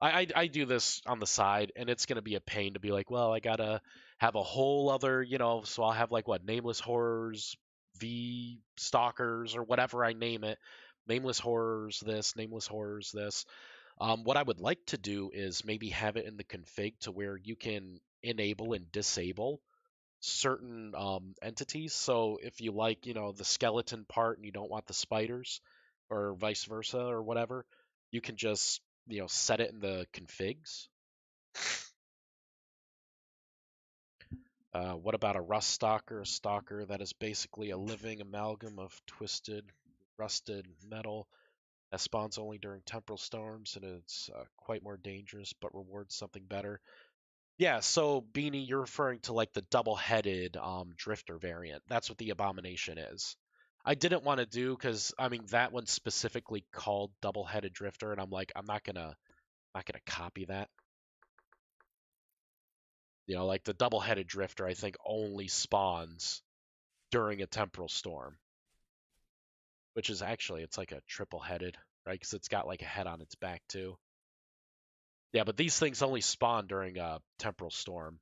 [SPEAKER 1] I do this on the side, and it's going to be a pain to be like, well, I gotta have a whole other, so I'll have like what Nameless Horrors, V Stalkers, or whatever I name it. Nameless Horrors this, Nameless Horrors this. What I would like to do is maybe have it in the config to where you can enable and disable certain entities. So if you like, the skeleton part and you don't want the spiders, or vice versa, or whatever, you can just, set it in the configs. What about a rust stalker? A stalker that is basically a living amalgam of twisted, rusted metal that spawns only during temporal storms, and it's quite more dangerous but rewards something better. Yeah, so Beanie, you're referring to like the double-headed drifter variant. That's what the abomination is. I didn't want to do because I mean that one's specifically called double-headed drifter, and I'm like I'm not gonna copy that. Like the double-headed drifter, I think only spawns during a temporal storm, which is actually it's like a triple-headed, right? Because it's got like a head on its back too. Yeah, but these things only spawn during a temporal storm.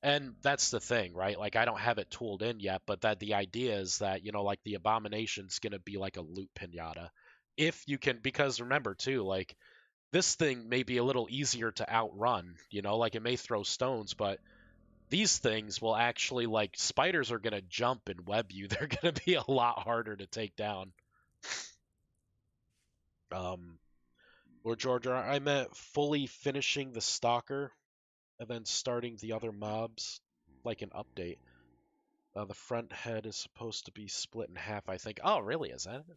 [SPEAKER 1] And that's the thing, right? Like I don't have it tooled in yet, but that the idea is that, like the abomination's gonna be like a loot pinata. If you can, because remember too, like this thing may be a little easier to outrun, like it may throw stones, but these things will actually like spiders are gonna jump and web you. They're gonna be a lot harder to take down. Um Lord Georgia, I meant fully finishing the stalker and then starting the other mobs like an update. The front head is supposed to be split in half, I think. Oh, really? Is that it?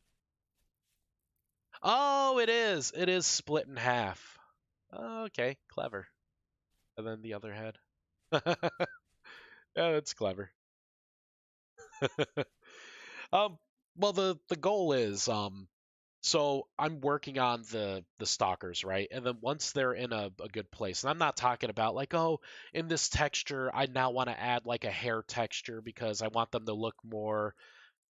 [SPEAKER 1] Oh, it is. It is split in half. Oh, okay, clever. And then the other head. Yeah, that's clever. Um, well, the goal is so I'm working on the stalkers, right? And then once they're in a good place, and I'm not talking about like, oh, in this texture, I now want to add like a hair texture because I want them to look more,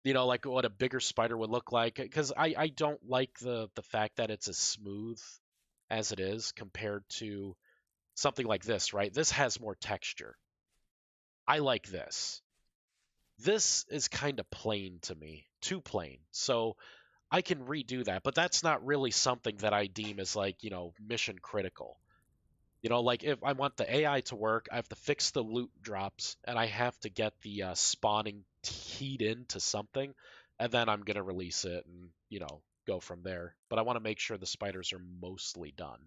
[SPEAKER 1] like what a bigger spider would look like. Because I don't like the fact that it's as smooth as it is compared to something like this, right? This has more texture. I like this. This is kind of plain to me, too plain. So I can redo that, but that's not really something that I deem as like, mission critical. Like if I want the AI to work, I have to fix the loot drops and I have to get the spawning keyed into something, and then I'm gonna release it and go from there. But I want to make sure the spiders are mostly done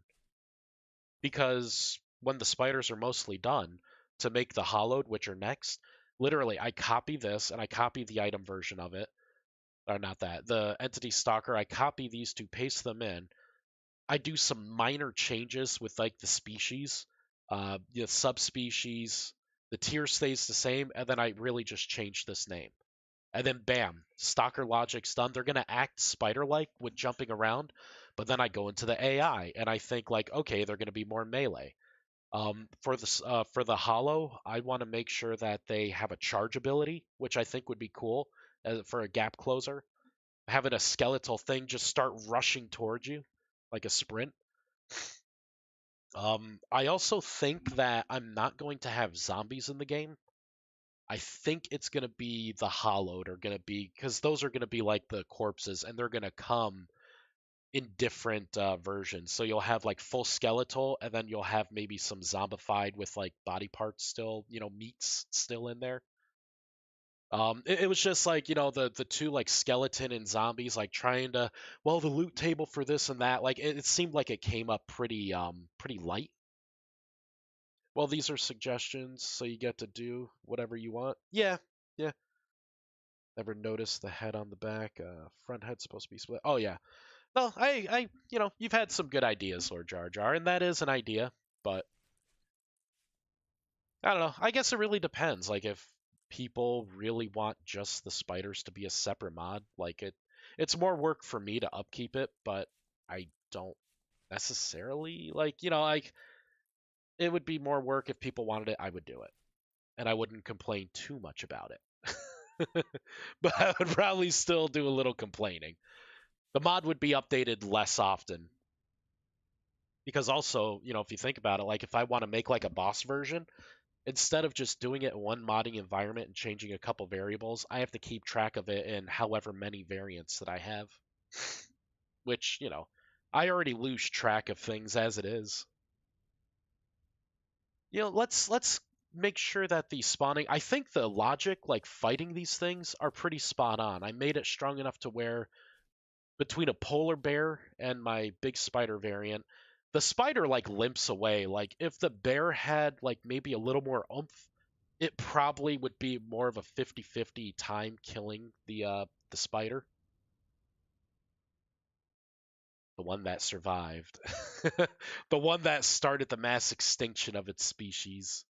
[SPEAKER 1] because when the spiders are mostly done, to make the hollowed, which are next, literally I copy this and I copy the item version of it, or not that, the entity stalker. I copy these two, paste them in. I do some minor changes with like the species, the subspecies. The tier stays the same, and then I really just change this name. And then bam, stalker logic's done. They're gonna act spider-like with jumping around, but then I go into the AI and I think like, okay, they're gonna be more melee. For the hollow, I want to make sure that they have a charge ability, which I think would be cool for a gap closer. Having a skeletal thing just start rushing towards you like a sprint. I also think that I'm not going to have zombies in the game. I think it's going to be the hollowed are going to be because those are going to be like the corpses and they're going to come in different versions. So you'll have like full skeletal and then you'll have maybe some zombified with like body parts still, meats still in there. It was just like the two like skeleton and zombies like trying to the loot table for this and that like it seemed like it came up pretty light. Well, these are suggestions, so you get to do whatever you want. Yeah, yeah. Never noticed the head on the back. Front head's supposed to be split. Oh yeah. No, you've had some good ideas, Lord Jar Jar, and that is an idea. But I don't know. I guess it really depends. Like if people really want just the spiders to be a separate mod, like it's more work for me to upkeep it, but I don't necessarily like it would be more work if people wanted it, I would do it. And I wouldn't complain too much about it. But I would probably still do a little complaining. The mod would be updated less often. Because also, if you think about it, like if I want to make like a boss version, instead of just doing it in one modding environment and changing a couple variables, I have to keep track of it in however many variants that I have. Which, I already lose track of things as it is. Let's make sure that the spawning, I think the logic like fighting these things are pretty spot on. I made it strong enough to where between a polar bear and my big spider variant, the spider like limps away. Like if the bear had like maybe a little more oomph, it probably would be more of a 50-50 time killing the spider, the one that survived. The one that started the mass extinction of its species.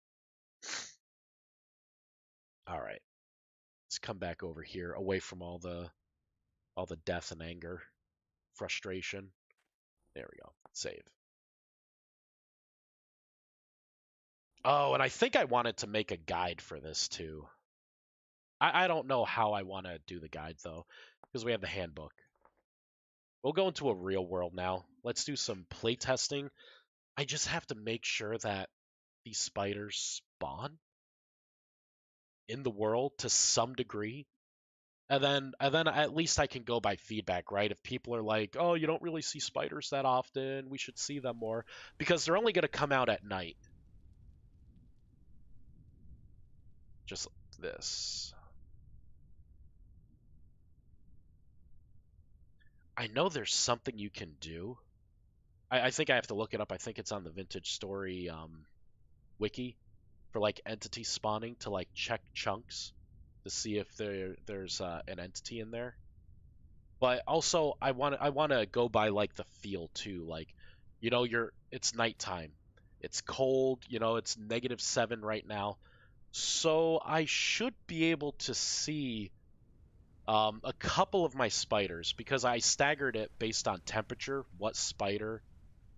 [SPEAKER 1] All right. Let's come back over here away from all the death and anger, frustration. There we go. Save. Oh, and I think I wanted to make a guide for this too. I don't know how I want to do the guide though, because we have the handbook. We'll go into a real world now. Let's do some playtesting. I just have to make sure that these spiders spawn in the world to some degree. And then at least I can go by feedback, right? If people are like, "Oh, you don't really see spiders that often. We should see them more," because they're only going to come out at night. Just like this. I know there's something you can do. I think I have to look it up. I think it's on the Vintage Story wiki for like entity spawning to like check chunks to see if there's an entity in there. But also I want to go by like the feel too. Like, it's nighttime. It's cold, it's -7 right now. So I should be able to see a couple of my spiders because I staggered it based on temperature, what spider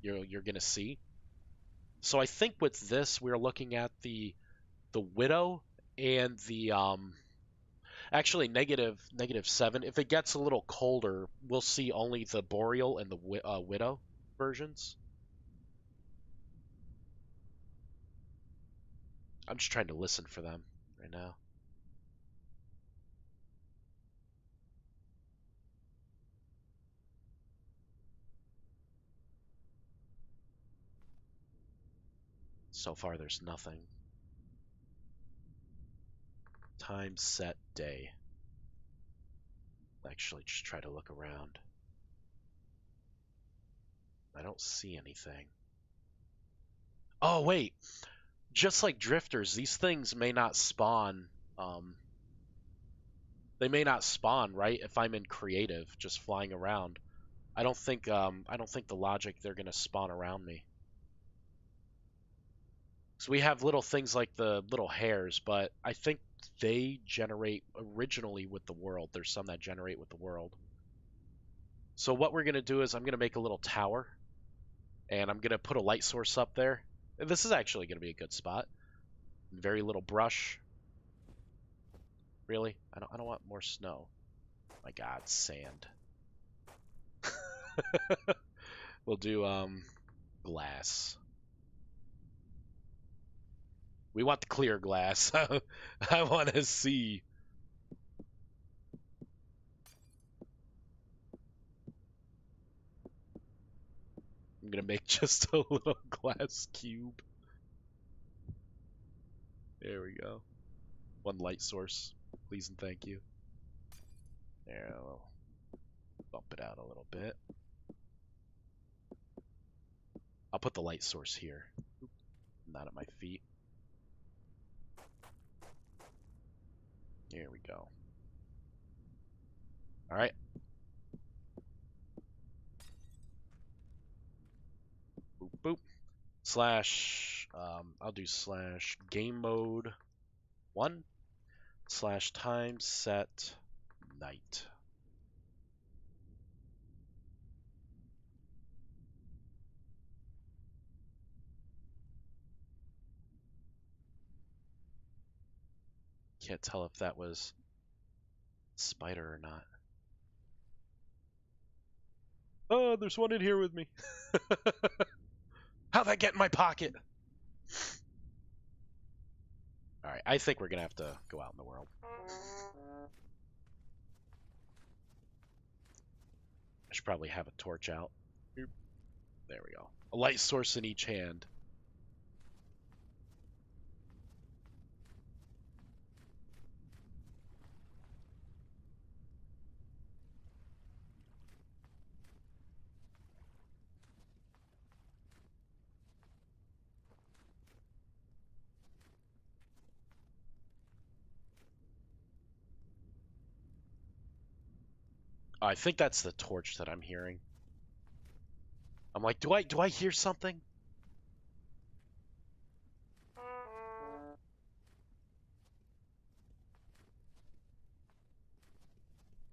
[SPEAKER 1] you're gonna see. So I think with this we're looking at the widow and the actually -7. If it gets a little colder, we'll see only the boreal and the widow versions. I'm just trying to listen for them right now. So far, there's nothing. Time set day. Actually, just try to look around. I don't see anything. Oh, wait. Just like drifters, these things may not spawn. They may not spawn, right? If I'm in creative, just flying around. I don't think the logic they're gonna spawn around me. So we have little things like the little hairs, but I think they generate originally with the world. There's some that generate with the world. So what we're gonna do is I'm gonna make a little tower, and I'm gonna put a light source up there. This is actually going to be a good spot. Very little brush. Really? I don't want more snow. My God, sand. We'll do glass. We want the clear glass. I want to see. I'm gonna make just a little glass cube. There we go. One light source, please and thank you. There, I'll bump it out a little bit. I'll put the light source here, not at my feet. Here we go. All right. Boop, boop. Slash, I'll do slash game mode 1 slash time set night. Can't tell if that was spider or not. Oh, there's one in here with me. How'd that get in my pocket? Alright, I think we're gonna have to go out in the world. I should probably have a torch out. There we go. A light source in each hand. Oh, I think that's the torch that I'm hearing. I'm like, do I hear something?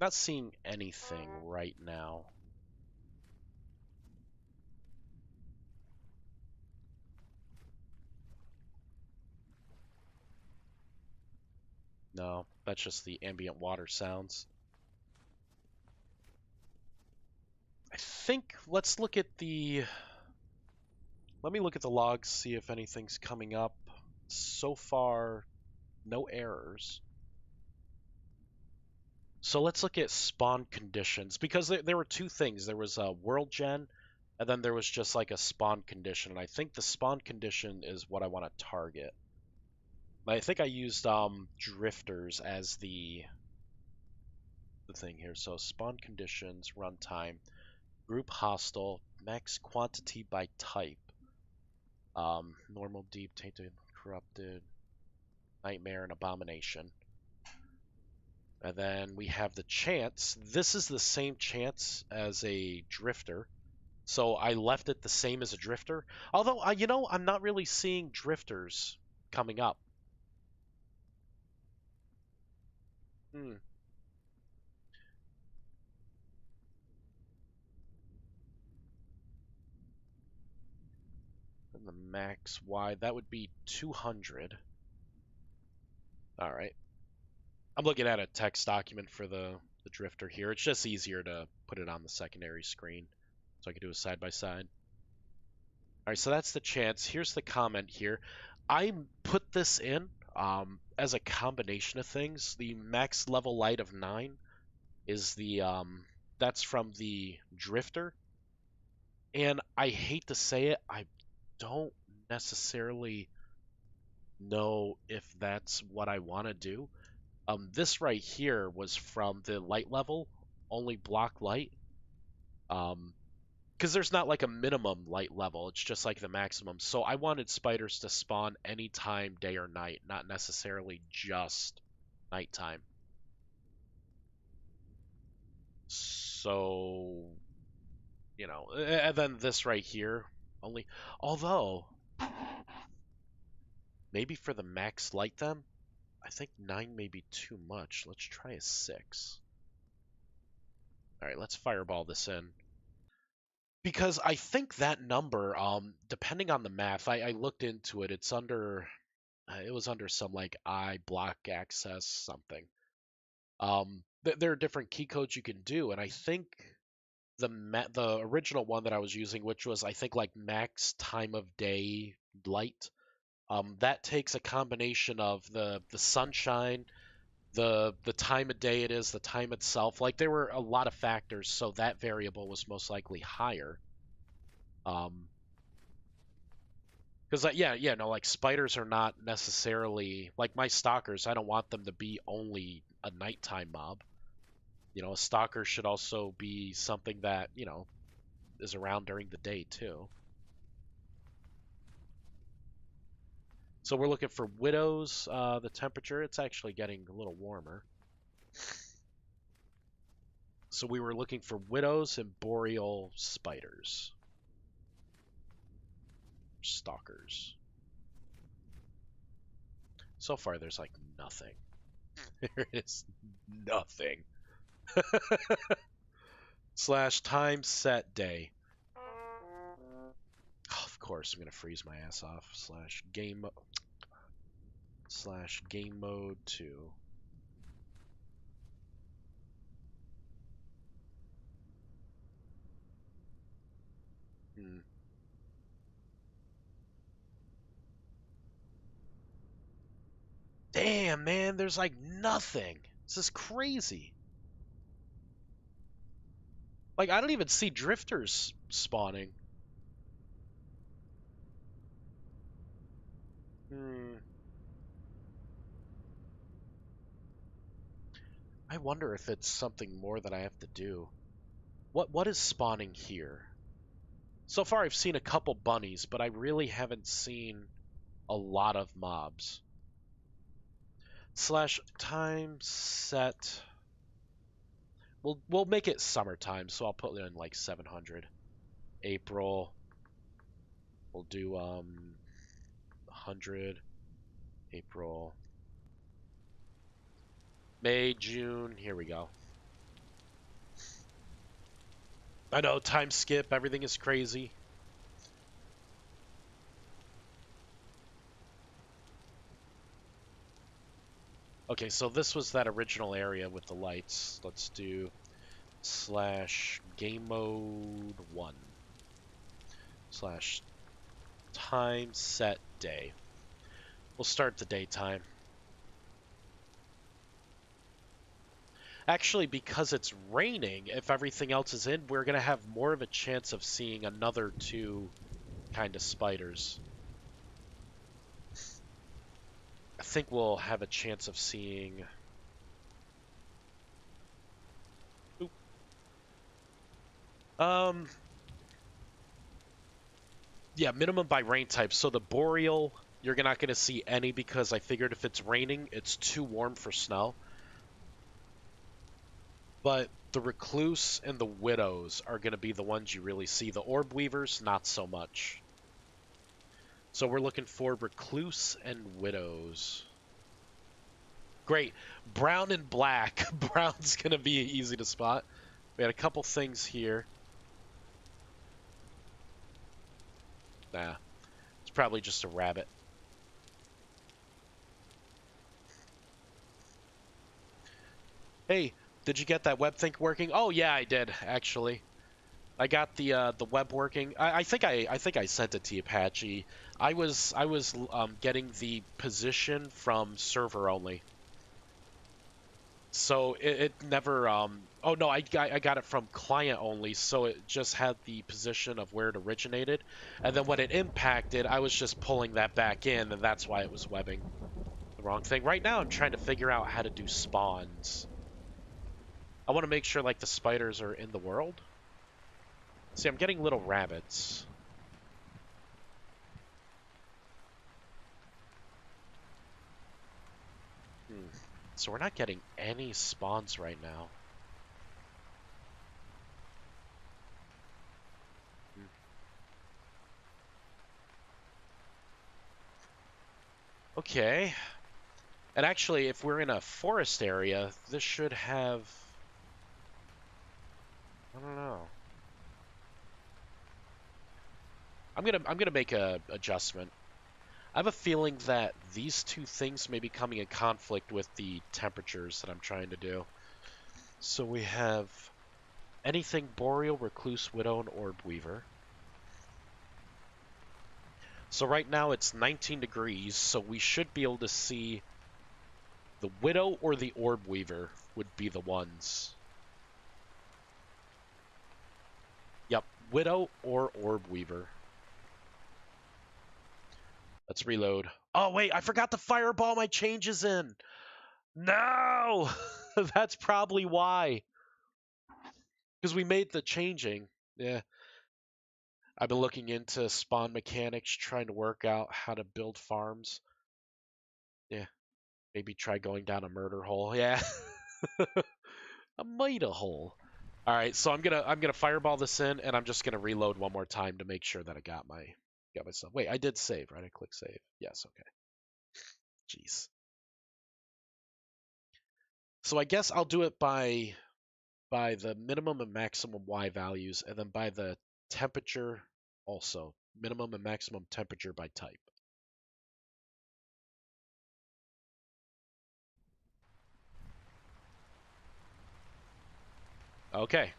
[SPEAKER 1] Not seeing anything right now. No, that's just the ambient water sounds. I think let's look at the... Let me look at the logs, see if anything's coming up. So far, no errors. So let's look at spawn conditions, because there were two things. There was a world gen, and then there was just like a spawn condition, and I think the spawn condition is what I want to target. I think I used drifters as the thing here. So spawn conditions, runtime, group hostile, max quantity by type, normal, deep, tainted, corrupted, nightmare, and abomination. And then we have the chance. This is the same chance as a drifter. So I left it the same as a drifter. Although, you know, I'm not really seeing drifters coming up. Hmm. And the max wide, that would be 200. All right. I'm looking at a text document for the drifter here. It's just easier to put it on the secondary screen so I can do a side by side. All right, so that's the chance. Here's the comment here. I put this in as a combination of things. The max level light of 9 is the that's from the drifter. And I hate to say it, I don't necessarily know if that's what I want to do. This right here was from the light level, only block light. Because there's not like a minimum light level, it's just like the maximum. So I wanted spiders to spawn anytime, day or night, not necessarily just nighttime. So, you know, and then this right here, only, although, maybe for the max light then, I think 9 may be too much. Let's try a 6. All right, let's fireball this in. Because I think that number, depending on the math, I looked into it. It's under, it was under some like I block access something. There are different key codes you can do, and I think the original one that I was using, which was I think like max time of day light, that takes a combination of the sunshine, the time of day it is, the time itself. Like there were a lot of factors, so that variable was most likely higher. Because yeah, no, like spiders are not necessarily like my stalkers. I don't want them to be only a nighttime mob. A stalker should also be something that is around during the day too. So we're looking for widows. The temperature, it's actually getting a little warmer. So we were looking for widows and boreal spiders. Stalkers. So far, there's like nothing. There is nothing. Slash time set day. Oh, of course, I'm gonna freeze my ass off. Slash game mode 2. Hmm. Damn, man, there's like nothing. This is crazy. Like, I don't even see drifters spawning. Hmm. I wonder if it's something more that I have to do. What is spawning here? So far, I've seen a couple bunnies, but I really haven't seen a lot of mobs. Slash time set. We'll make it summertime, so I'll put in like 700. April. We'll do 100. April. May, June. Here we go. I know, time skip. Everything is crazy. Okay, so this was that original area with the lights. Let's do slash game mode 1 slash time set day. We'll start the daytime. Actually, because it's raining, if everything else is in, we're going to have more of a chance of seeing another 2 kind of spiders. I think we'll have a chance of seeing... Oop. Yeah, minimum by rain type. So the boreal, you're not going to see any because I figured if it's raining, it's too warm for snow. But the recluse and the widows are going to be the ones you really see. The orb weavers, not so much. So we're looking for recluse and widows. Great. Brown and black. Brown's going to be easy to spot. We had a couple things here. Nah. It's probably just a rabbit. Hey, did you get that web think working? Oh yeah, I did, actually. I got the web working. I think I sent it to you, Apache. I was getting the position from server only. So it never oh no, I got it from client only, so it just had the position of where it originated. And then when it impacted, I was just pulling that back in, and that's why it was webbing the wrong thing. Right now I'm trying to figure out how to do spawns. I want to make sure like the spiders are in the world. See, I'm getting little rabbits. So we're not getting any spawns right now. Okay. And actually, if we're in a forest area, this should have... I don't know. I'm gonna make a adjustment. I have a feeling that these two things may be coming in conflict with the temperatures that I'm trying to do. So we have anything Boreal, Recluse, Widow, and Orb Weaver. So right now it's 19 degrees, so we should be able to see the Widow or the Orb Weaver would be the ones. Yep, Widow or Orb Weaver. Let's reload. Oh, wait, I forgot to fireball my changes in. No! That's probably why. Because we made the changing. Yeah. I've been looking into spawn mechanics, trying to work out how to build farms. Yeah. Maybe try going down a murder hole. Yeah. A murder hole. All right, so I'm gonna fireball this in, and I'm just gonna reload one more time to make sure that I got my stuff. Wait, I did save, right? I click save. Yes, okay. Jeez. So I guess I'll do it by the minimum and maximum Y values, and then by the temperature also. Minimum and maximum temperature by type. Okay.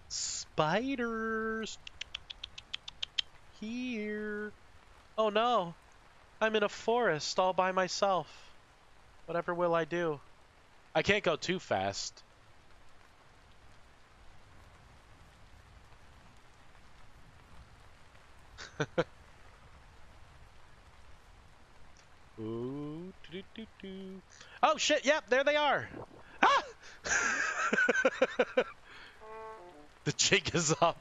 [SPEAKER 1] Spiders! Here! Oh no! I'm in a forest all by myself. Whatever will I do? I can't go too fast. Ooh, doo -doo -doo -doo. Oh shit! Yep, there they are. Ah! The jig is up.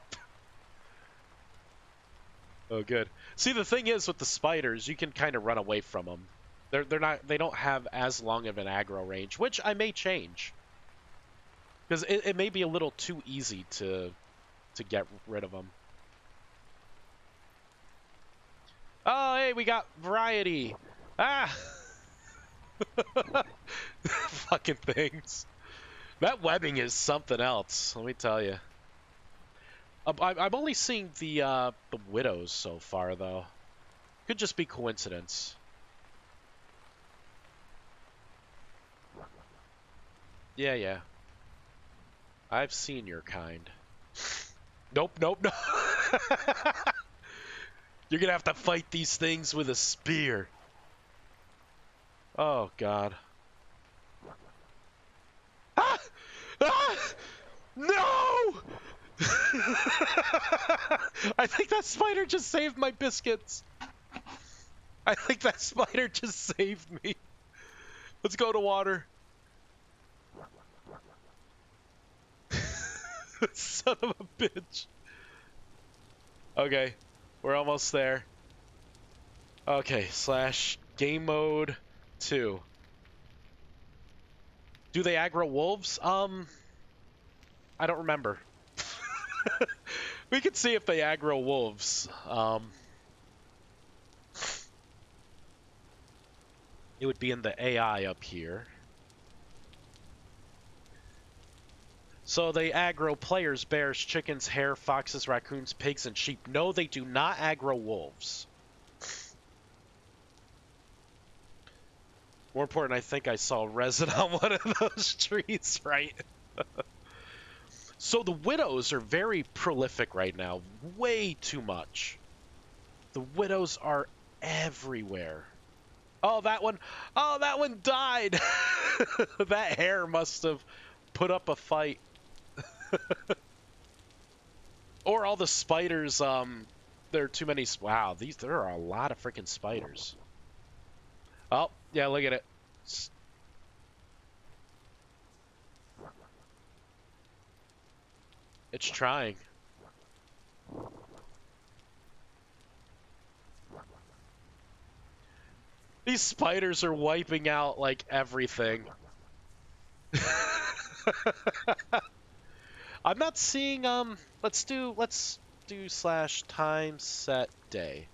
[SPEAKER 1] Oh, good. See, the thing is with the spiders, you can kind of run away from them. They don't have as long of an aggro range, which I may change. Because it may be a little too easy to get rid of them. Oh, hey, we got variety. Ah! Fucking things. That webbing is something else, let me tell you. I'm only seeing the widows so far, though. Could just be coincidence. Yeah, yeah. I've seen your kind. Nope, nope, no. You're gonna have to fight these things with a spear. Oh, God. Ah! Ah! No! I think that spider just saved my biscuits. I think that spider just saved me. Let's go to water. Son of a bitch. Okay, we're almost there. Okay, slash game mode 2. Do they aggro wolves? I don't remember. We could see if they aggro wolves. It would be in the AI up here. So they aggro players, bears, chickens, hare, foxes, raccoons, pigs, and sheep. No, they do not aggro wolves. More important, I think I saw resin on one of those trees, right? So the widows are very prolific right now. Way too much. The widows are everywhere. Oh, that one. Oh, that one died. That hare must have put up a fight. Or all the spiders, there are too many. Wow, there are a lot of freaking spiders. Oh, yeah, look at it. It's trying. These spiders are wiping out, like, everything. I'm not seeing, let's do slash time set day.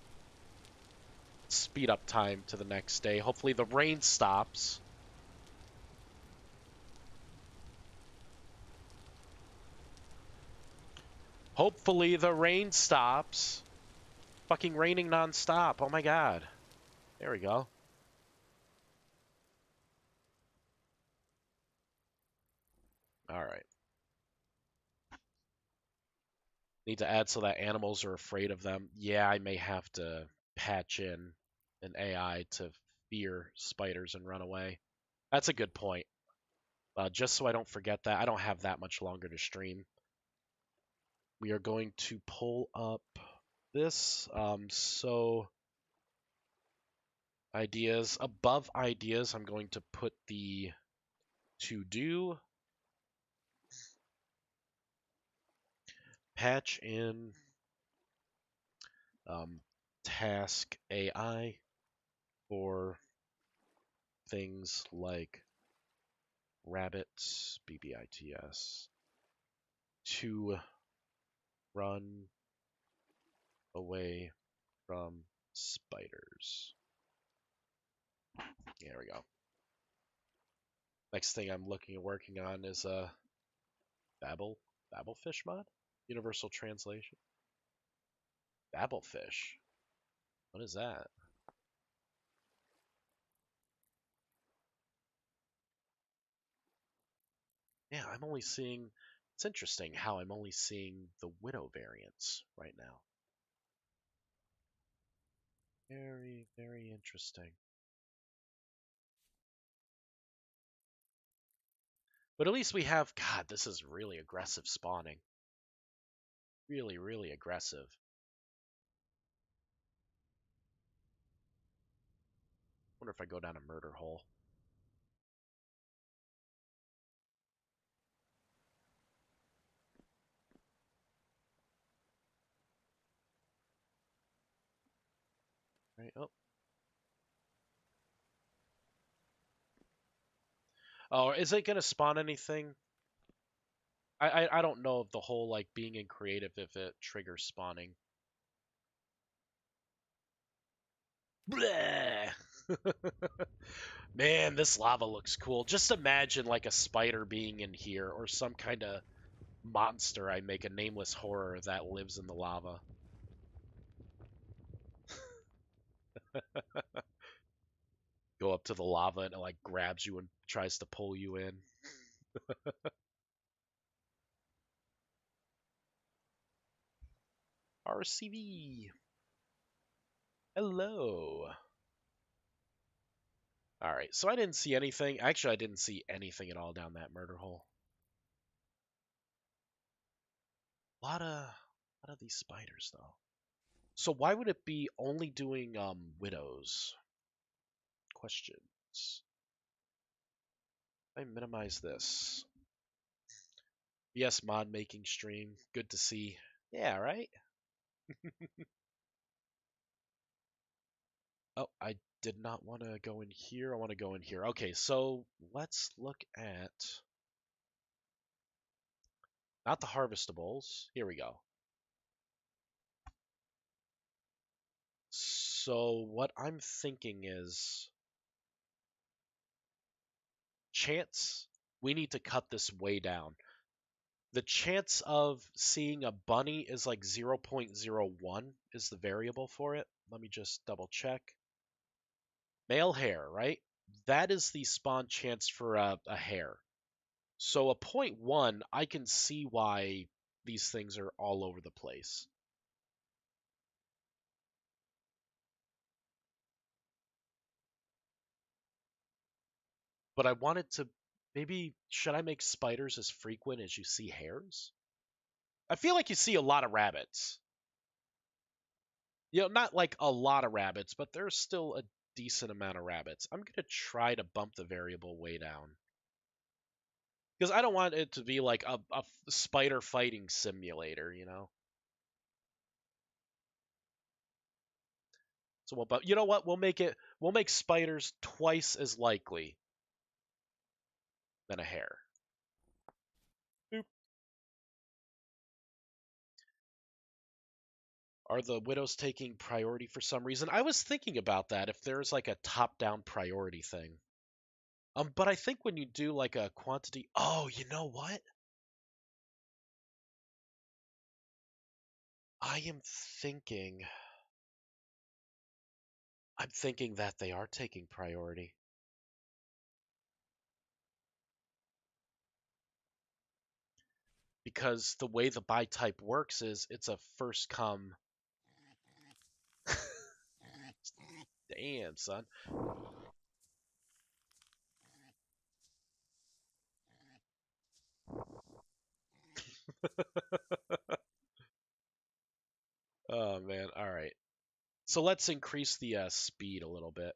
[SPEAKER 1] Speed up time to the next day. Hopefully the rain stops. Hopefully the rain stops. Fucking raining nonstop. Oh my god. There we go. All right. Need to add so that animals are afraid of them. Yeah, I may have to patch in an AI to fear spiders and run away. That's a good point. Just so I don't forget that, I don't have that much longer to stream. We are going to pull up this. So ideas. Above ideas, I'm going to put the to do. Patch in task AI for things like rabbits, BBITS, to run away from spiders. There we go. Next thing I'm working on is a Babelfish mod? Universal translation. Babelfish. What is that? Yeah, I'm only seeing. It's interesting how I'm only seeing the widow variants right now. Very, very interesting. But at least we have. God, this is really aggressive spawning. Really, really aggressive. Wonder if I go down a murder hole. Right. Oh. Oh, is it gonna spawn anything? I don't know of the whole like being in creative if it triggers spawning. Bleh. Man, this lava looks cool. Just imagine like a spider being in here or some kind of monster. I make a nameless horror that lives in the lava. Go up to the lava and it like grabs you and tries to pull you in. RCV. Hello. All right, so I didn't see anything. Actually, I didn't see anything at all down that murder hole. A lot of these spiders though. So why would it be only doing widows? Questions. I minimize this. Yes, mod making stream. Good to see. Yeah, right? Oh, I did not want to go in here. I want to go in here. Okay, so let's look at not the harvestables. Here we go. So what I'm thinking is chance. We need to cut this way down. The chance of seeing a bunny is like 0.01 is the variable for it. Let me just double check. Male hare, right? That is the spawn chance for a hare. So a 0.1, I can see why these things are all over the place. But I wanted to maybe should I make spiders as frequent as you see hares? I feel like you see a lot of rabbits. You know, not like a lot of rabbits, but there's still a decent amount of rabbits. I'm gonna try to bump the variable way down. Because I don't want it to be like a spider fighting simulator, you know? So but you know what? We'll make spiders twice as likely than a hare. Boop. Are the widows taking priority for some reason? I was thinking about that if there's like a top-down priority thing. But I think when you do like a quantity, oh, you know what? I am thinking. I'm thinking that they are taking priority. Because the way the buy type works is it's a first come. Damn, son. Oh man, all right. So let's increase the speed a little bit.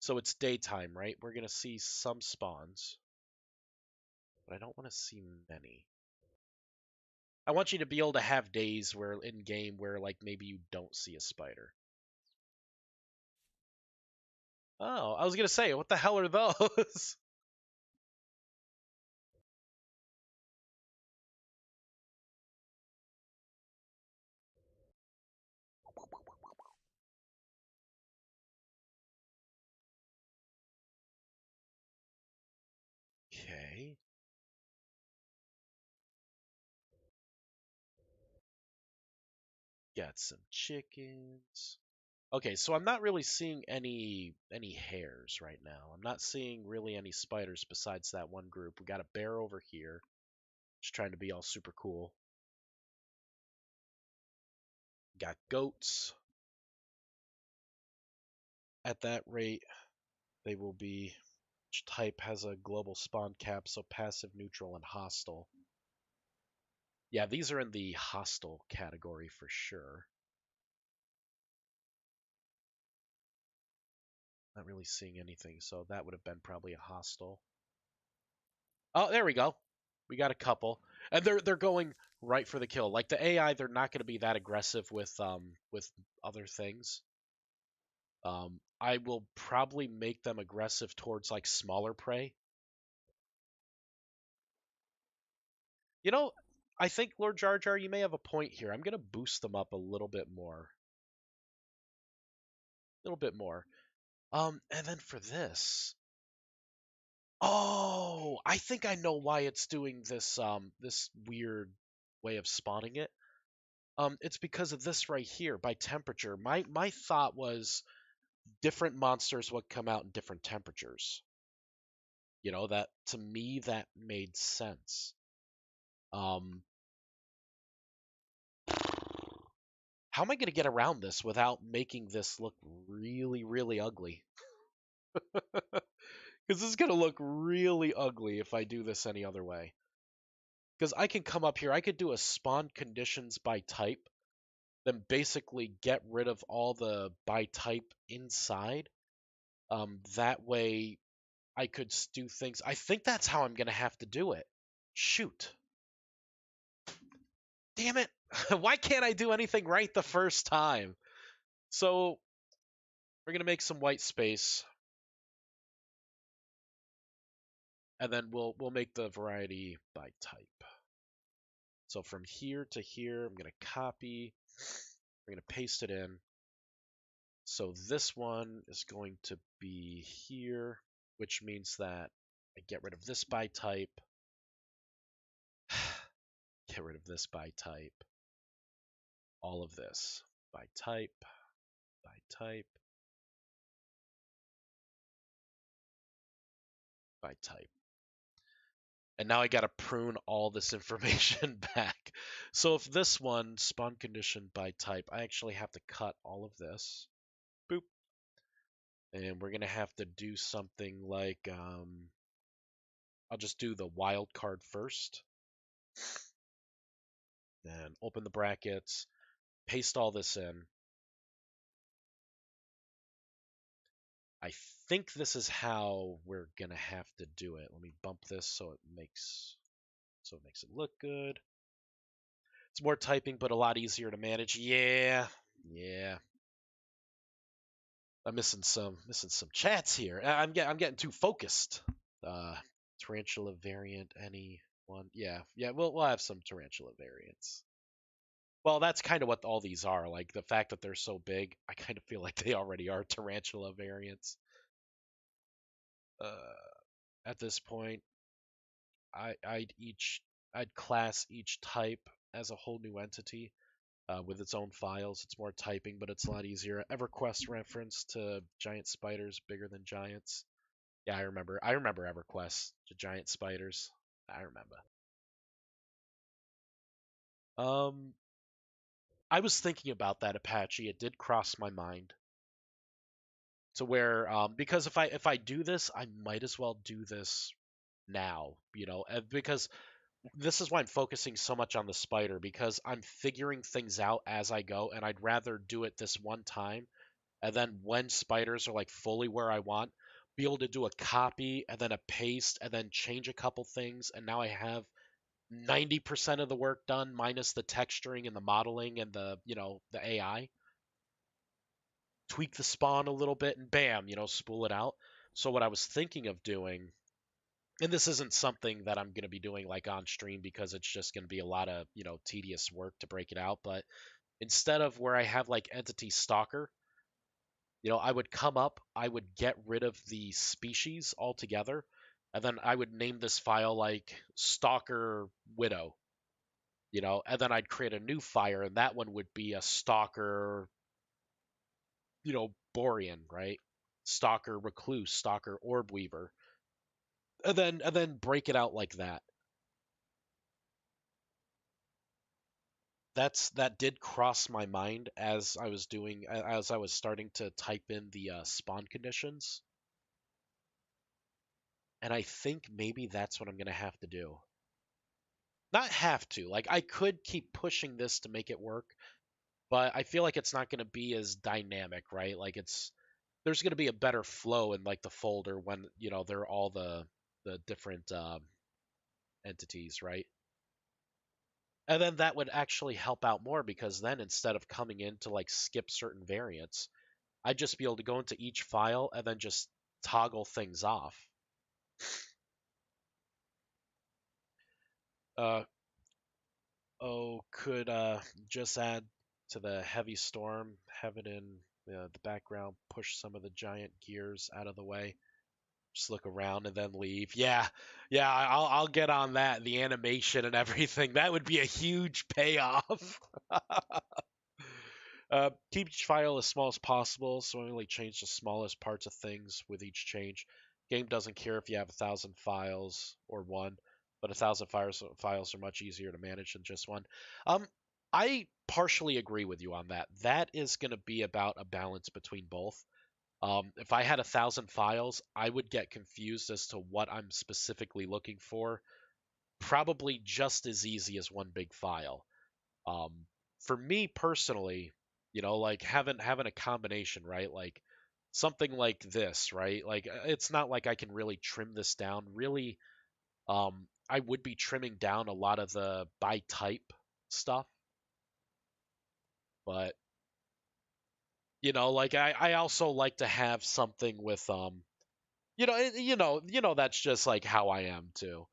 [SPEAKER 1] So it's daytime, right? We're gonna see some spawns, but I don't want to see many. I want you to be able to have days where in game where like maybe you don't see a spider. Oh, I was gonna say, what the hell are those? Okay, got some chickens. Okay, so I'm not really seeing any hares right now. I'm not seeing really any spiders besides that one group. We got a bear over here, just trying to be all super cool. Got goats. At that rate, they will be. Each type has a global spawn cap, so passive, neutral, and hostile. Yeah, these are in the hostile category for sure. Not really seeing anything, so that would have been probably a hostile. Oh, there we go. We got a couple, and they're going right for the kill. Like the AI, they're not going to be that aggressive with other things. I will probably make them aggressive towards like smaller prey. You know, I think Lord Jar Jar, you may have a point here. I'm going to boost them up a little bit more. A little bit more. And then for this, oh, I think I know why it's doing this weird way of spawning it. It's because of this right here by temperature. My thought was different monsters would come out in different temperatures. You know, that to me that made sense. Um, how am I going to get around this without making this look really, really ugly? Because this is going to look really ugly if I do this any other way. Because I can come up here, I could do a spawn conditions by type, then basically get rid of all the by type inside. That way I could do things. I think that's how I'm going to have to do it. Shoot. Damn it. Why can't I do anything right the first time? So we're going to make some white space. And then we'll make the variety by type. So from here to here, I'm going to copy. We're going to paste it in. So this one is going to be here, which means that I get rid of this by type. Get rid of this by type. All of this by type, by type, by type. And now I got to prune all this information back. So if this one, spawn condition by type, I actually have to cut all of this. Boop. And we're going to have to do something like, I'll just do the wild card first. Then open the brackets, paste all this in. I think this is how we're going to have to do it. Let me bump this so it makes it look good. It's more typing, but a lot easier to manage. Yeah. I'm missing some chats here. I'm getting too focused. Tarantula variant, any one? Yeah. We'll have some tarantula variants. Well, that's kind of what all these are. Like the fact that they're so big, I kind of feel like they already are tarantula variants. At this point, I'd each I'd class each type as a whole new entity with its own files. It's more typing, but it's a lot easier. EverQuest reference to giant spiders bigger than giants. Yeah, I remember. I remember EverQuest to giant spiders. I remember. Um, I was thinking about that Apache. It did cross my mind to where because if I do this, I might as well do this now, because this is why I'm focusing so much on the spider because I'm figuring things out as I go, and I'd rather do it this one time, and then when spiders are like fully where I want, be able to do a copy and then a paste and then change a couple things, and now I have 90% of the work done minus the texturing and the modeling and the AI. Tweak the spawn a little bit and bam, spool it out. So what I was thinking of doing, and this isn't something that I'm going to be doing like on stream because it's just going to be a lot of, tedious work to break it out, but instead of where I have like entity stalker, I would come up, I would get rid of the species altogether, and then I would name this file like stalker widow, and then I'd create a new fire, and that one would be a stalker, Borean, right? Stalker recluse, stalker orb weaver, and then break it out like that. That did cross my mind as I was starting to type in the spawn conditions, and I think maybe that's what I'm gonna have to do. Not have to, like I could keep pushing this to make it work, but I feel like it's not gonna be as dynamic, right? Like there's gonna be a better flow in like the folder when they're all the different entities, right? And then that would actually help out more because then instead of coming in to like skip certain variants, I'd just be able to go into each file and then just toggle things off. Uh, oh, could just add to the heavy storm, have it in the background, push some of the giant gears out of the way, just look around and then leave. Yeah, yeah, I'll get on that. The animation and everything. That would be a huge payoff. Keep each file as small as possible, so only change the smallest parts of things with each change. Game doesn't care if you have 1,000 files or one, but 1,000 files are much easier to manage than just one. Um, I partially agree with you on that. That is going to be about a balance between both. If I had 1,000 files, I would get confused as to what I'm specifically looking for. Probably just as easy as one big file. Um, for me personally, like having a combination, right? Like something like this, right? Like it's not like I can really trim this down. Really, I would be trimming down a lot of the by type stuff, but like I also like to have something with that's just like how I am too.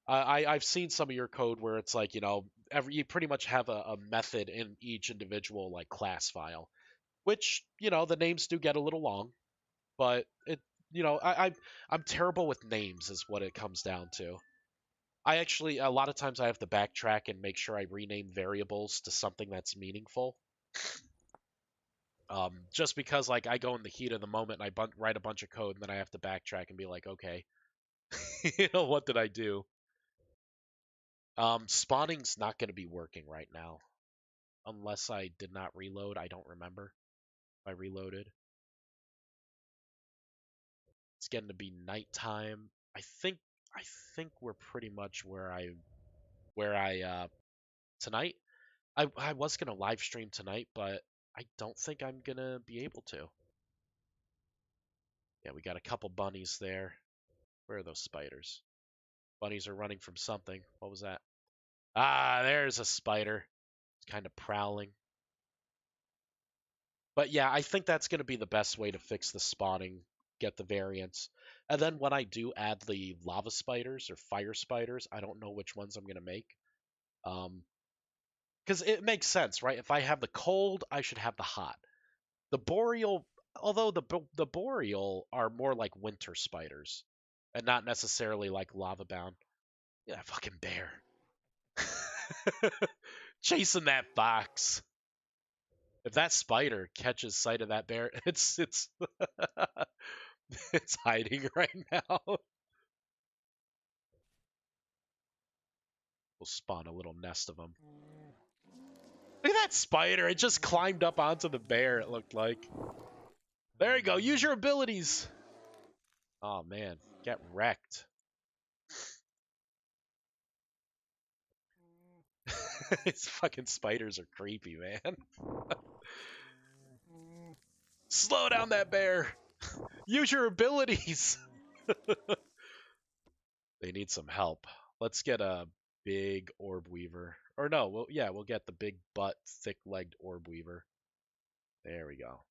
[SPEAKER 1] I've seen some of your code where it's like you pretty much have a method in each individual like class file, which the names do get a little long, but it I'm terrible with names is what it comes down to. I actually a lot of times I have to backtrack and make sure I rename variables to something that's meaningful. Just because like I go in the heat of the moment and write a bunch of code and then I have to backtrack and be like, okay, what did I do? Spawning's not going to be working right now unless I did not reload. I don't remember if I reloaded. It's getting to be nighttime. I think we're pretty much where I tonight. I was gonna live stream tonight, but I don't think I'm gonna be able to. Yeah, we got a couple bunnies there. Where are those spiders? Bunnies are running from something. What was that? Ah, there's a spider. It's kind of prowling. But yeah, I think that's going to be the best way to fix the spawning, get the variants. And then when I do add the lava spiders or fire spiders, I don't know which ones I'm going to make. Because it makes sense, right? If I have the cold, I should have the hot. The boreal, although the boreal are more like winter spiders, and not necessarily like lava bound. Yeah, fucking bear. Chasing that box. If that spider catches sight of that bear, it's it's hiding right now. We'll spawn a little nest of them. Look at that spider. It just climbed up onto the bear, it looked like. There you go. Use your abilities. Oh, man. Get wrecked. These fucking spiders are creepy, man. Slow down that bear. Use your abilities. They need some help. Let's get a big orb weaver. Or no, we'll get the big butt, thick-legged orb weaver. There we go.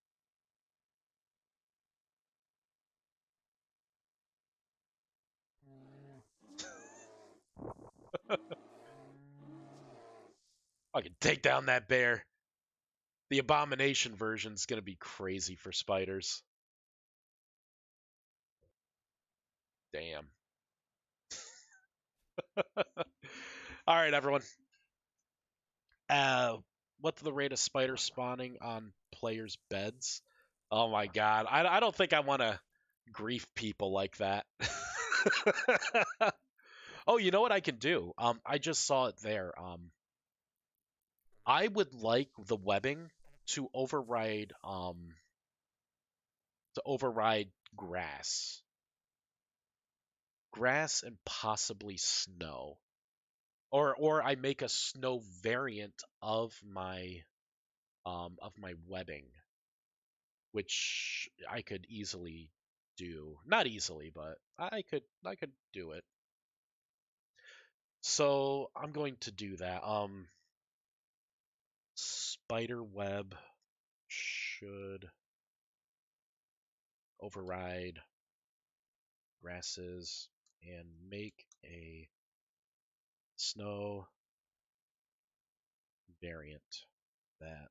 [SPEAKER 1] I can take down that bear. The abomination version's gonna be crazy for spiders. Damn. All right, everyone. Uh, what's the rate of spider spawning on players' beds? Oh my god, I don't think I want to grief people like that. Oh, you know what I can do? I just saw it there. I would like the webbing to override grass and possibly snow, or I make a snow variant of my webbing, which I could easily do. Not easily, but I could do it. So I'm going to do that. Spider web should override grasses and make a snow variant that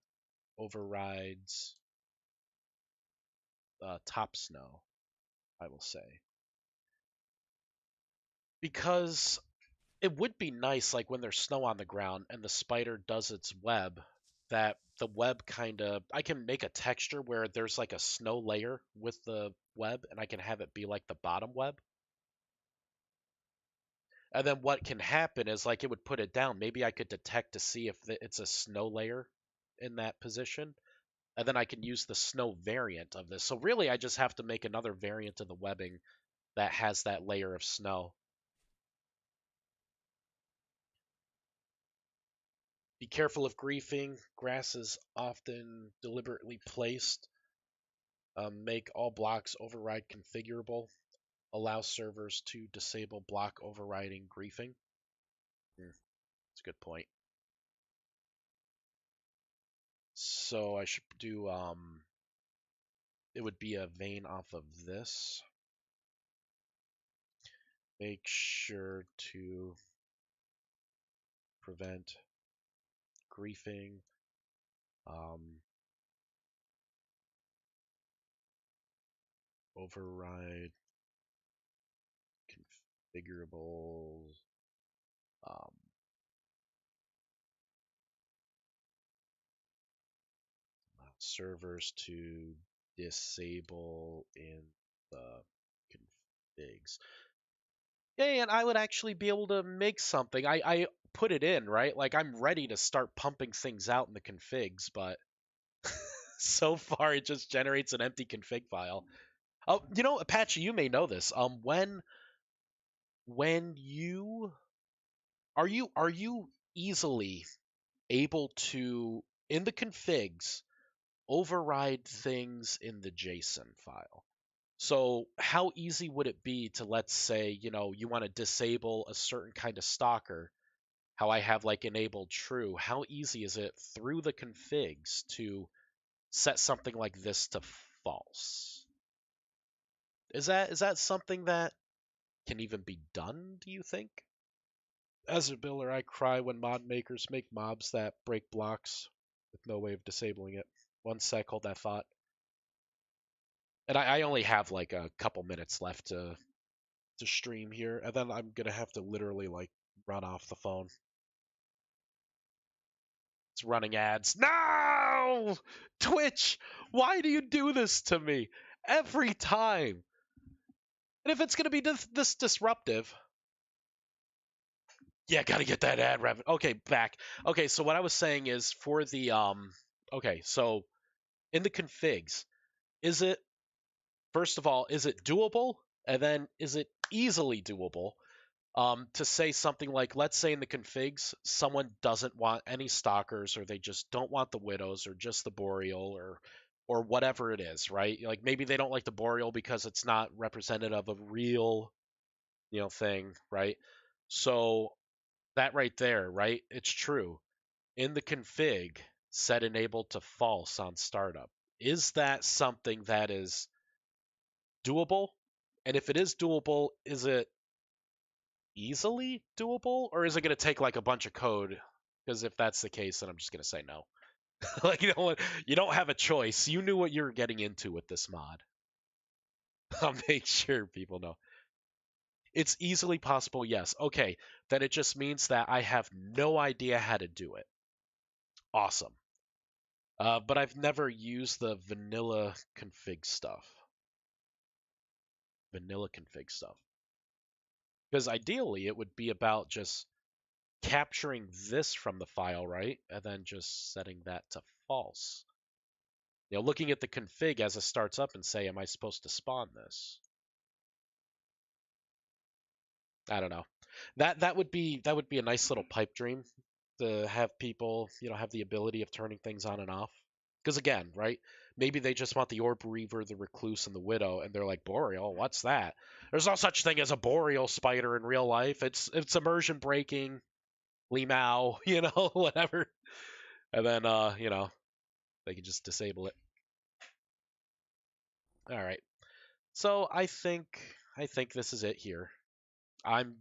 [SPEAKER 1] overrides top snow, I will say. Because it would be nice, like when there's snow on the ground and the spider does its web, that the web kind of, I can make a texture where there's like a snow layer with the web, and I can have it be like the bottom web. And then what can happen is like it would put it down. Maybe I could detect to see if it's a snow layer in that position. And then I can use the snow variant of this. So really, I just have to make another variant of the webbing that has that layer of snow. Be careful of griefing. Grass is often deliberately placed. Make all blocks override configurable. Allow servers to disable block overriding griefing. That's a good point. So I should do, it would be a vein off of this. Make sure to prevent griefing. Override configurable um, servers to disable in the configs. Yeah, and I would actually be able to make something. I put it in, right? Like I'm ready to start pumping things out in the configs, but so far it just generates an empty config file. Oh, Apache, you may know this. When you are you easily able to in the configs override things in the JSON file? So how easy would it be to, let's say, you want to disable a certain kind of stalker, how I have like enabled true, how easy is it through the configs to set something like this to false? Is that something that can even be done, do you think? As a builder, I cry when mod makers make mobs that break blocks with no way of disabling it. One sec, hold that thought. And I only have like a couple minutes left to stream here, and then I'm gonna have to literally like run off the phone. It's running ads. No! Twitch, why do you do this to me every time? And if it's going to be this disruptive, yeah, got to get that ad revenue. Okay, back. Okay, so what I was saying is for the okay, so in the configs, is it first of all, is it doable? And then is it easily doable? To say something like, let's say in the configs, someone doesn't want any stalkers, or they just don't want the widows, or just the boreal, or whatever it is, right? Like maybe they don't like the boreal because it's not representative of a real, thing, right? So that right there, right? It's true. In the config, set enabled to false on startup. Is that something that is doable? And if it is doable, is it easily doable, or is it going to take like a bunch of code? Because if that's the case, then I'm just going to say no. Like you don't have a choice. You knew what you were getting into with this mod. I'll make sure people know. It's easily possible, yes. Okay, then it just means that I have no idea how to do it. Awesome. But I've never used the vanilla config stuff. Vanilla config stuff. Because ideally, it would be about just capturing this from the file, right? And then just setting that to false. Looking at the config as it starts up and say, am I supposed to spawn this? I don't know. That would be a nice little pipe dream to have people, have the ability of turning things on and off. Because again, right? Maybe they just want the Orb Reaver, the Recluse, and the Widow, and they're like, Boreal, what's that? There's no such thing as a Boreal spider in real life. It's immersion breaking, Limao, whatever. And then they can just disable it. All right. So I think this is it here. I'm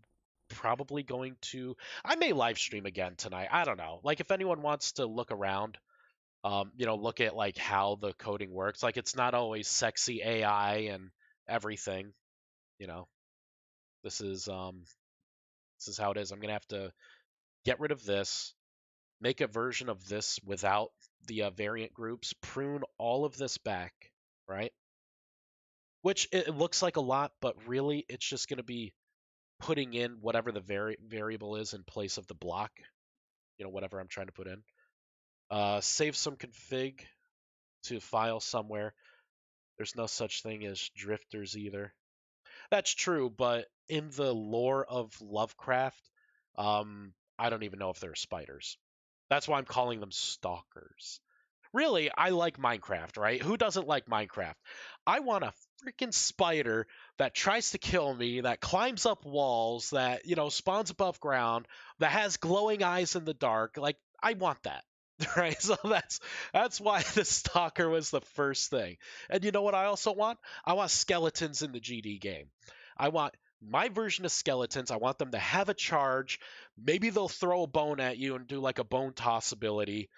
[SPEAKER 1] probably going to I may live stream again tonight. I don't know. Like if anyone wants to look around, look at like how the coding works. Like it's not always sexy AI and everything, you know. This is how it is. I'm gonna have to get rid of this, make a version of this without the variant groups, prune all of this back, right? Which it looks like a lot, but really it's just gonna be putting in whatever the variable is in place of the block, whatever I'm trying to put in. Save some config to file somewhere. There's no such thing as drifters either. That's true, but in the lore of Lovecraft, I don't even know if they're spiders. That's why I'm calling them stalkers. Really, I like Minecraft, right? Who doesn't like Minecraft? I want a freaking spider that tries to kill me, that climbs up walls, that, spawns above ground, that has glowing eyes in the dark. Like, I want that. Right? So that's why the stalker was the first thing. And you know what I also want? I want skeletons in the GD game. I want my version of skeletons. I want them to have a charge. Maybe they'll throw a bone at you and do like a bone toss ability.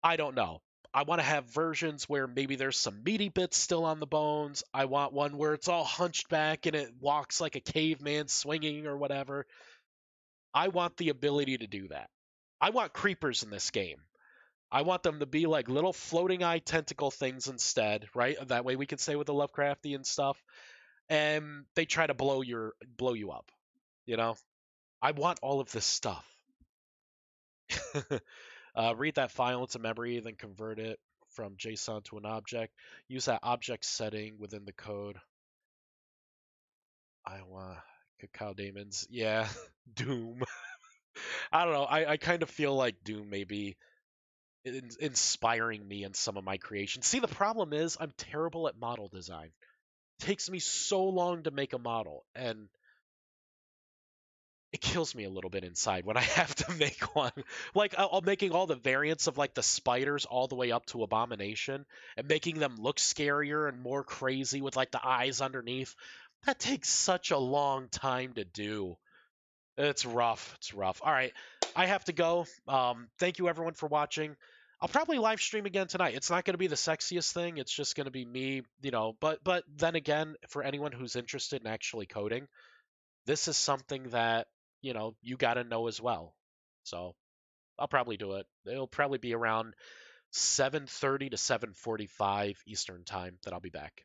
[SPEAKER 1] I don't know. I want to have versions where maybe there's some meaty bits still on the bones. I want one where it's all hunched back and it walks like a caveman swinging or whatever. I want the ability to do that. I want creepers in this game. I want them to be like little floating eye tentacle things instead, right? That way we can say with the Lovecraftian stuff. And they try to blow you up, you know? I want all of this stuff. Read that file into memory, then convert it from JSON to an object. Use that object setting within the code. I want Cacao Daemons. Yeah, Doom. I don't know. I kind of feel like Doom may be inspiring me in some of my creations. See, the problem is I'm terrible at model design. It takes me so long to make a model, and it kills me a little bit inside when I have to make one. Like I'm making all the variants of like the spiders all the way up to Abomination and making them look scarier and more crazy with like the eyes underneath. That takes such a long time to do. It's rough. It's rough. All right, I have to go. Thank you everyone for watching. I'll probably live stream again tonight. It's not going to be the sexiest thing. It's just going to be me, But then again, for anyone who's interested in actually coding, this is something that you got to know as well. So I'll probably do it. It'll probably be around 7:30 to 7:45 Eastern time that I'll be back.